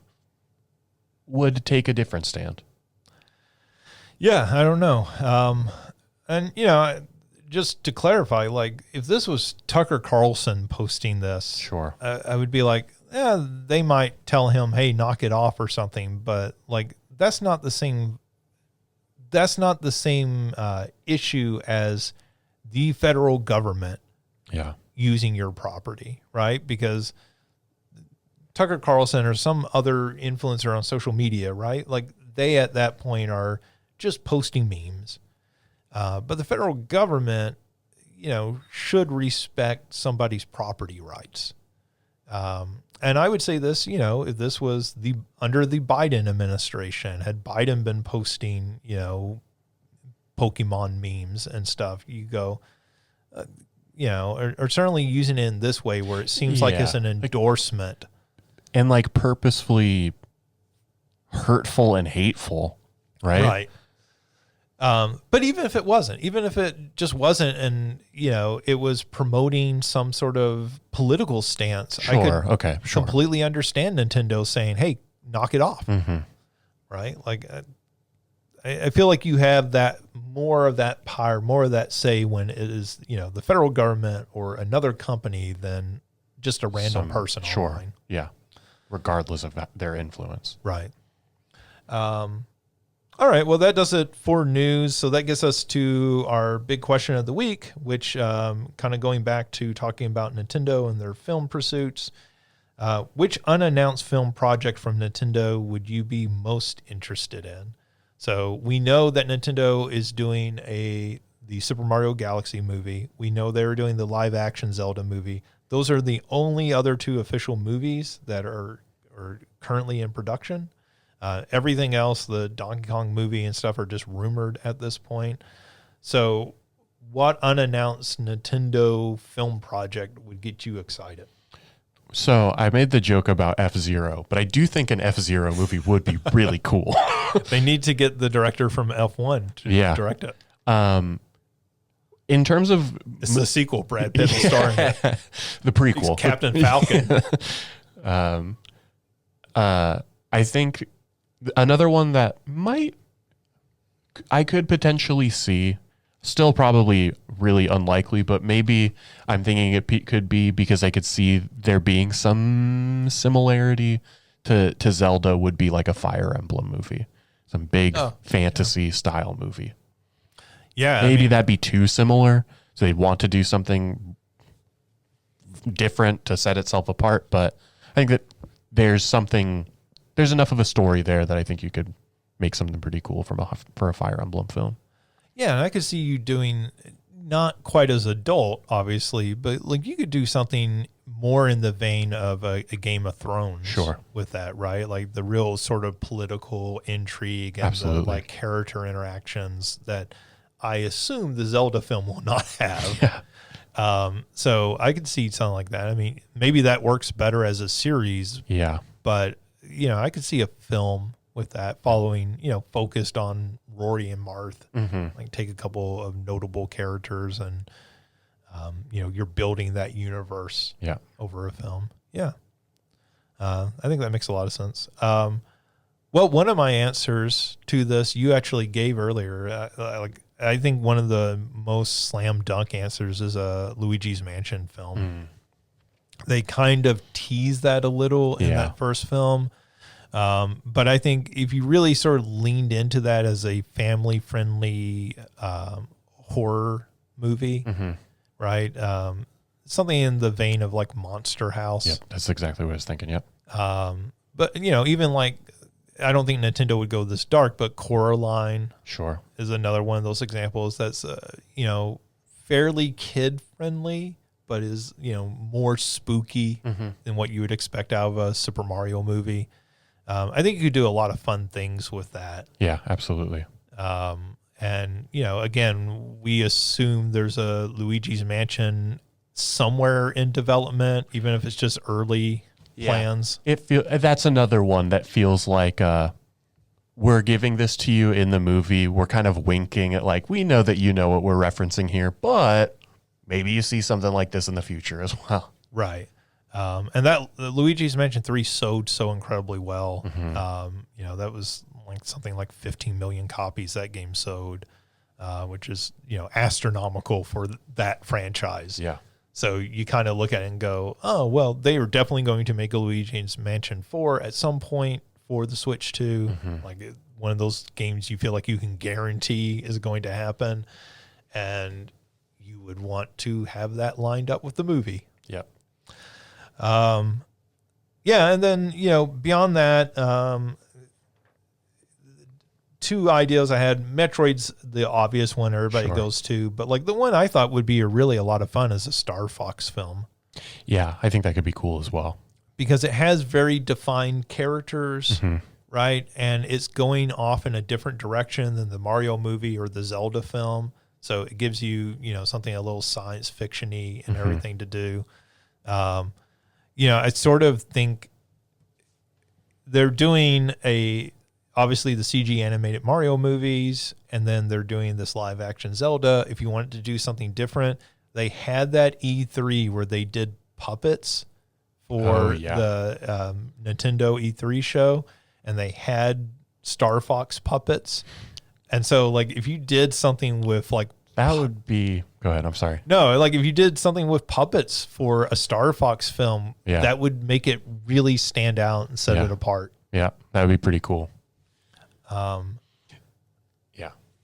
would take a different stand. Yeah, I don't know. And, you know, just to clarify, like, if this was Tucker Carlson posting this, sure, I would be like, yeah, they might tell him, hey, knock it off or something. But, like, that's not the same issue as the federal government using your property, right? Because Tucker Carlson or some other influencer on social media, right? Like, they at that point are just posting memes. But the federal government, you know, should respect somebody's property rights. And I would say this, you know, if this was under the Biden administration, had Biden been posting, you know, Pokemon memes and stuff, you go, you know, or certainly using it in this way where it seems like it's an endorsement. And like purposefully hurtful and hateful, right? Right. But even if it just wasn't, and, you know, it was promoting some sort of political stance, I could completely understand Nintendo saying, hey, knock it off. Mm-hmm. Right? Like, I feel like you have more of that power, more of that say when it is, you know, the federal government or another company than just a random person online. Yeah. Regardless of their influence. Right. All right. Well, that does it for news. So that gets us to our big question of the week, which kind of going back to talking about Nintendo and their film pursuits. Which unannounced film project from Nintendo would you be most interested in? So we know that Nintendo is doing the Super Mario Galaxy movie. We know they're doing the live action Zelda movie. Those are the only other two official movies that are currently in production. Everything else, the Donkey Kong movie and stuff, are just rumored at this point. So what unannounced Nintendo film project would get you excited? So I made the joke about F-Zero, but I do think an F-Zero movie would be really cool. They need to get the director from F1 to direct it. In terms of... It's the sequel, Brad Pitt will star in it. The prequel. He's Captain Falcon. I think another one that I could potentially see, still probably really unlikely, but maybe I'm thinking it could be because I could see there being some similarity to Zelda, would be like a Fire Emblem movie, some big fantasy style movie. Yeah. Maybe that'd be too similar. So they'd want to do something different to set itself apart. But I think that there's enough of a story there that I think you could make something pretty cool for a Fire Emblem film. Yeah, and I could see you doing, not quite as adult, obviously, but like you could do something more in the vein of a Game of Thrones. Sure. With that, right? Like the real sort of political intrigue and the like character interactions that I assume the Zelda film will not have. Yeah. So I could see something like that. I mean, maybe that works better as a series. Yeah. But, you know, I could see a film with that following, you know, focused on Rory and Marth. Mm-hmm. Like take a couple of notable characters and, you know, you're building that universe over a film. Yeah. I think that makes a lot of sense. Well, one of my answers to this you actually gave earlier. I think one of the most slam dunk answers is a Luigi's Mansion film. They kind of tease that a little in that first film. But I think if you really sort of leaned into that as a family friendly horror movie, right? Something in the vein of like Monster House. Yep, that's exactly what I was thinking. Yep. But, you know, even like, I don't think Nintendo would go this dark, but Coraline is another one of those examples that's, you know, fairly kid friendly, but is, more spooky than what you would expect out of a Super Mario movie. I think you could do a lot of fun things with that. Yeah, absolutely. And, again, we assume there's a Luigi's Mansion somewhere in development, even if it's just early plans. That's another one that feels like we're giving this to you in the movie. We're kind of winking at like, we know that you know what we're referencing here, but maybe you see something like this in the future as well. Right. And that Luigi's Mansion 3 sold so incredibly well. That was like something like 15 million copies that game sold, which is, astronomical for that franchise. Yeah. So you kind of look at it and go, oh, well, they are definitely going to make a Luigi's Mansion 4 at some point for the Switch 2. Like one of those games you feel like you can guarantee is going to happen. And you would want to have that lined up with the movie. Yep. And then, beyond that, two ideas I had. Metroid's the obvious one everybody goes to, but like the one I thought would be really a lot of fun is a Star Fox film. Yeah, I think that could be cool as well. Because it has very defined characters, right? And it's going off in a different direction than the Mario movie or the Zelda film. So it gives you, something a little science fiction-y and everything to do. I sort of think they're doing obviously the CG animated Mario movies, and then they're doing this live action Zelda. If you wanted to do something different, they had that E3 where they did puppets for the Nintendo E3 show, and they had Star Fox puppets. And so, like, if you did something with, like... That would be... Go ahead, I'm sorry. No, like, if you did something with puppets for a Star Fox film, that would make it really stand out and set it apart. Yeah, that would be pretty cool.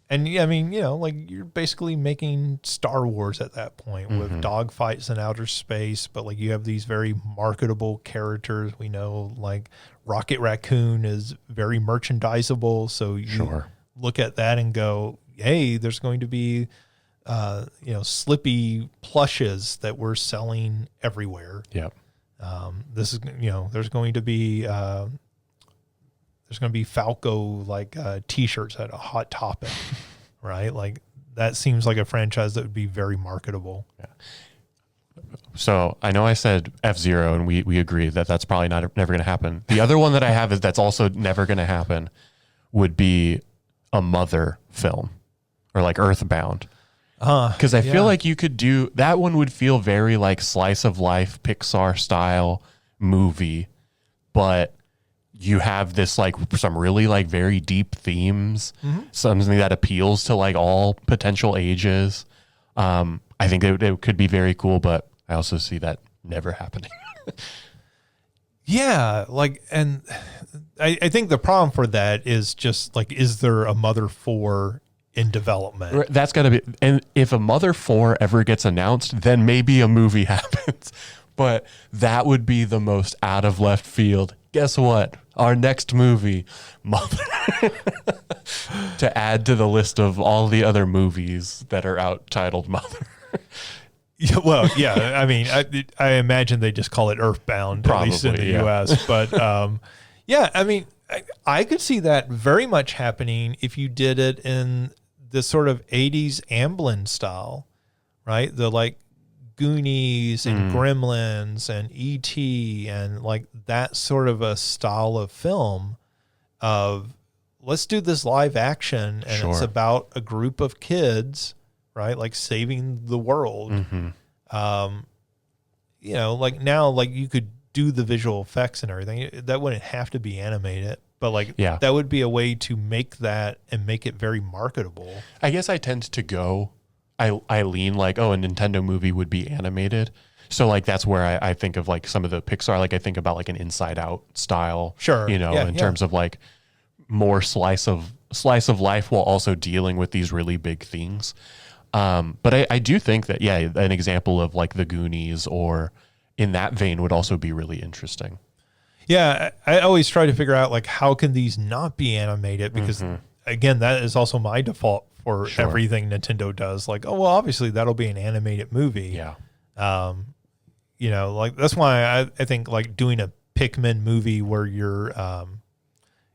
And, I mean, like, you're basically making Star Wars at that point with dogfights in outer space, but, like, you have these very marketable characters. We know, like, Rocket Raccoon is very merchandisable, so you look at that and go, hey, there's going to be, Slippy plushes that we're selling everywhere. Yep. This is, there's going to be Falco like T-shirts at a Hot Topic, right? Like that seems like a franchise that would be very marketable. Yeah. So I know I said F-Zero, and we agree that that's probably never going to happen. The other one that I have is that's also never going to happen would be a Mother film or like Earthbound. Because I feel like you could do that one would feel very like slice of life Pixar style movie, but you have this like some really like very deep themes, something that appeals to like all potential ages. I think it could be very cool, but I also see that never happening. Yeah, like, and I think the problem for that is just like, is there a Mother 4 in development? That's got to be, and if a Mother 4 ever gets announced, then maybe a movie happens. But that would be the most out of left field. Guess what? Our next movie, Mother, to add to the list of all the other movies that are out titled Mother. Yeah, well, yeah. I mean, I imagine they just call it Earthbound, probably, at least in the U.S. But yeah, I mean, I could see that very much happening if you did it in the sort of 80s Amblin style, right? The like Goonies and Gremlins and E.T. and like that sort of a style of film of let's do this live action and it's about a group of kids, right? Like saving the world. Like now, like you could do the visual effects and everything. That wouldn't have to be animated, but like that would be a way to make that and make it very marketable. I guess I tend to go, I lean like, oh, a Nintendo movie would be animated. So like that's where I think of like some of the Pixar, like I think about like an Inside Out style, in terms of like more slice of life while also dealing with these really big things. But I do think that, an example of like the Goonies or in that vein would also be really interesting. Yeah, I always try to figure out like how can these not be animated because again, that is also my default for everything Nintendo does. Like, oh, well, obviously that'll be an animated movie. Yeah. You know, like that's why I think like doing a Pikmin movie where you're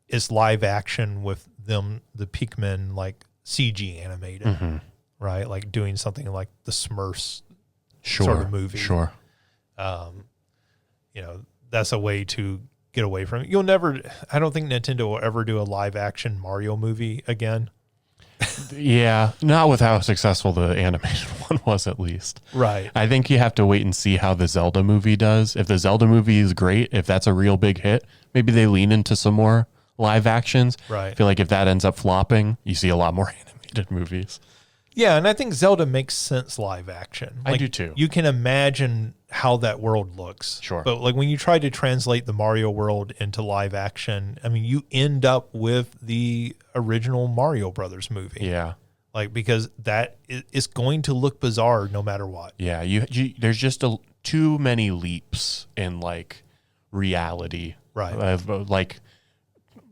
is live action with them, the Pikmin like CG animated, right? Like doing something like the Smurfs sort of movie. Sure. You know, that's a way to get away from it. I don't think Nintendo will ever do a live action Mario movie again. Yeah, not with how successful the animated one was, at least. Right. I think you have to wait and see how the Zelda movie does. If the Zelda movie is great, if that's a real big hit, maybe they lean into some more live actions. Right. I feel like if that ends up flopping, you see a lot more animated movies. Yeah, and I think Zelda makes sense live action. I do too. You can imagine how that world looks. Sure. But like when you try to translate the Mario world into live action, I mean, you end up with the original Mario Brothers movie. Yeah. Like because that is going to look bizarre no matter what. Yeah, there's just too many leaps in like reality. Right.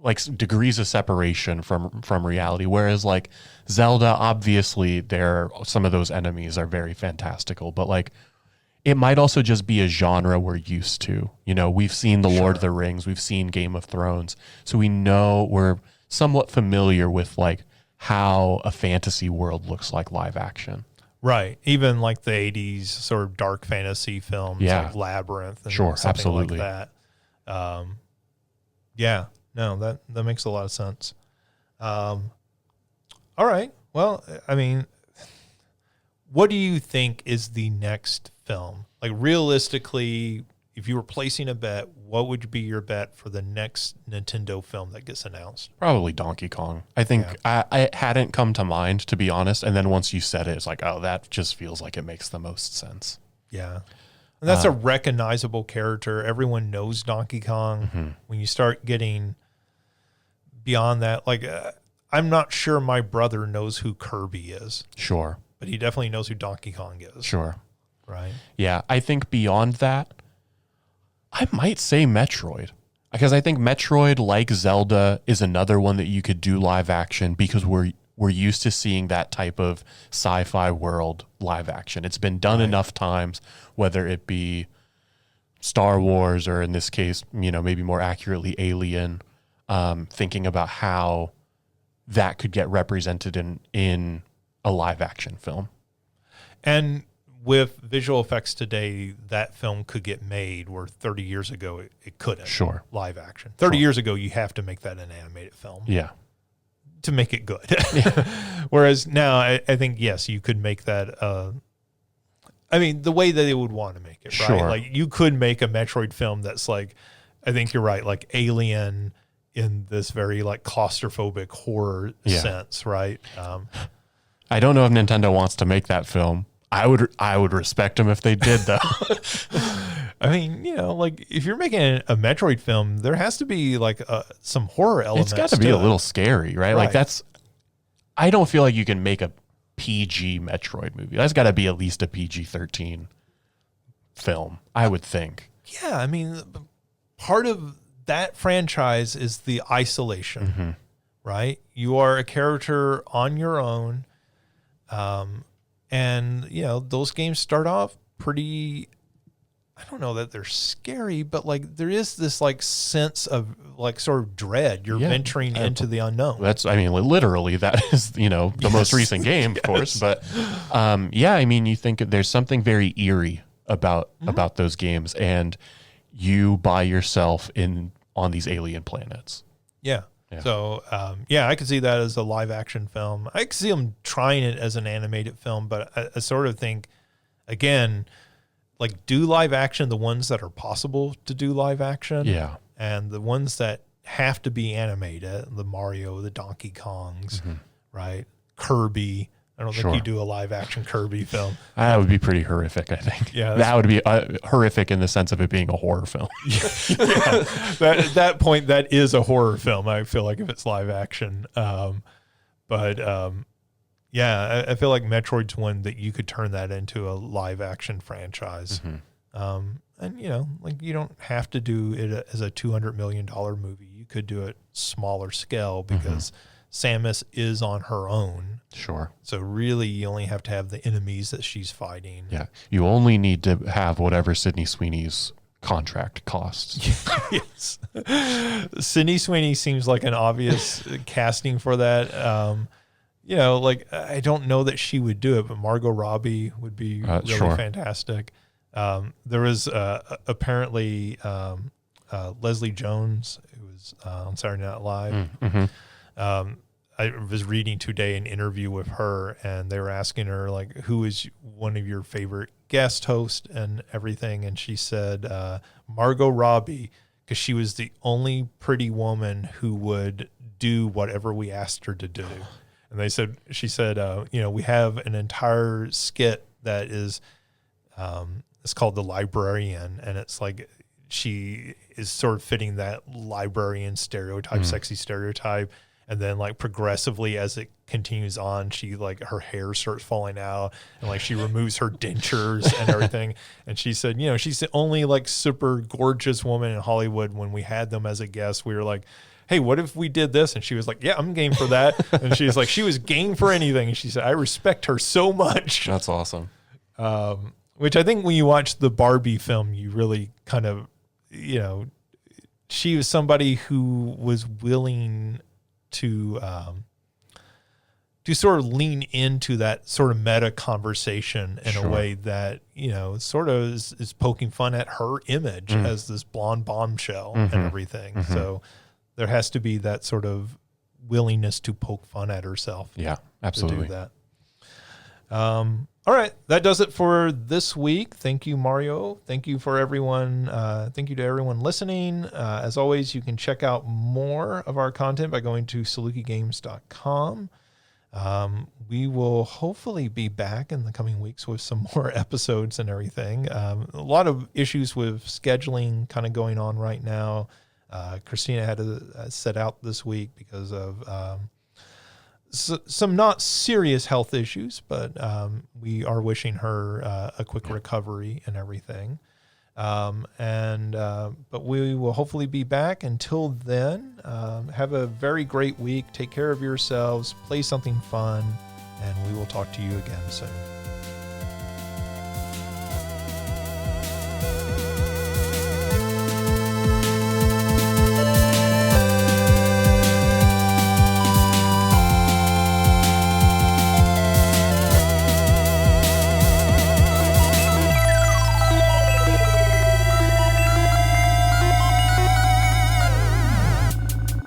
Like degrees of separation from reality. Whereas like Zelda, obviously some of those enemies are very fantastical, but like it might also just be a genre we're used to. You know, we've seen The Lord of the Rings, we've seen Game of Thrones, so we know we're somewhat familiar with like how a fantasy world looks like live action. Right. Even like the 80s sort of dark fantasy films like Labyrinth and something absolutely. like that. Yeah. No, that makes a lot of sense. All right. Well, I mean, what do you think is the next film? Like realistically, if you were placing a bet, what would be your bet for the next Nintendo film that gets announced? Probably Donkey Kong. I think I hadn't come to mind, to be honest. And then once you said it, it's like, oh, that just feels like it makes the most sense. Yeah. And that's a recognizable character. Everyone knows Donkey Kong. When you start getting beyond that, like I'm not sure my brother knows who Kirby is. Sure. But he definitely knows who Donkey Kong is. Sure. Right. Yeah. I think beyond that, I might say Metroid. Because I think Metroid, like Zelda, is another one that you could do live action because we're used to seeing that type of sci-fi world live action. It's been done enough times, whether it be Star Wars or in this case, you know, maybe more accurately Alien, thinking about how that could get represented in a live action film. And with visual effects today, that film could get made where 30 years ago it couldn't. Sure. Live action. 30 years ago, you have to make that an animated film. Yeah. To make it good. Whereas now, I think, yes, you could make that, I mean, the way that they would want to make it, right? Sure. Like, you could make a Metroid film that's like, I think you're right, like Alien in this very, like, claustrophobic horror sense, right? I don't know if Nintendo wants to make that film. I would respect them if they did, though. I mean, you know, like if you're making a Metroid film, there has to be like some horror elements. It's got to be a little scary, right? Like Right. I don't feel like you can make a PG Metroid movie. That's got to be at least a PG-13 film, I would think. Yeah, I mean, part of that franchise is the isolation, right? You are a character on your own. And, you know, those games start off pretty, I don't know that they're scary, but like there is this like sense of like sort of dread. You're venturing into the unknown. I mean, literally that is, you know, the most recent game, of course. But yeah, I mean, you think there's something very eerie about those games and you by yourself on these alien planets. Yeah. So, I could see that as a live action film. I could see them trying it as an animated film, but I sort of think, again, like do live action, the ones that are possible to do live action. Yeah. And the ones that have to be animated, the Mario, the Donkey Kongs, right? Kirby. I don't think you do a live action Kirby film. That would be pretty horrific, I think. Yeah. That would be horrific in the sense of it being a horror film. At that point, that is a horror film, I feel like, if it's live action. I feel like Metroid's one that you could turn that into a live action franchise. And, you know, like you don't have to do it as a $200 million movie. You could do it smaller scale because Samus is on her own. Sure. So really, you only have to have the enemies that she's fighting. Yeah. You only need to have whatever Sydney Sweeney's contract costs. Yes. Sydney Sweeney seems like an obvious casting for that. You know, like, I don't know that she would do it, but Margot Robbie would be really sure. fantastic. There was apparently Leslie Jones, who was on Saturday Night Live. Mm-hmm. I was reading today an interview with her, and they were asking her, like, who is one of your favorite guest hosts and everything. And she said Margot Robbie, because she was the only pretty woman who would do whatever we asked her to do. And she said, you know, we have an entire skit that is, it's called The Librarian. And it's like, she is sort of fitting that librarian stereotype, sexy stereotype. And then, like, progressively as it continues on, she, like, her hair starts falling out, and, like, she removes her dentures and everything. And she said, you know, she's the only, like, super gorgeous woman in Hollywood. When we had them as a guest, we were like, hey, what if we did this? And she was like, yeah, I'm game for that. And she was like, she was game for anything. And she said, I respect her so much. That's awesome. Which I think when you watch the Barbie film, you really kind of, you know, she was somebody who was willing to sort of lean into that sort of meta conversation in a way that, you know, sort of is poking fun at her image as this blonde bombshell and everything. So there has to be that sort of willingness to poke fun at herself. Yeah, absolutely. To do that. All right, that does it for this week. Thank you, Mario. Thank you for everyone. Thank you to everyone listening. As always, you can check out more of our content by going to salukigames.com. We will hopefully be back in the coming weeks with some more episodes and everything. A lot of issues with scheduling kind of going on right now. Christina had to set out this week because of some not serious health issues, but we are wishing her a quick recovery and everything. But we will hopefully be back. Until then, have a very great week. Take care of yourselves, play something fun, and we will talk to you again soon.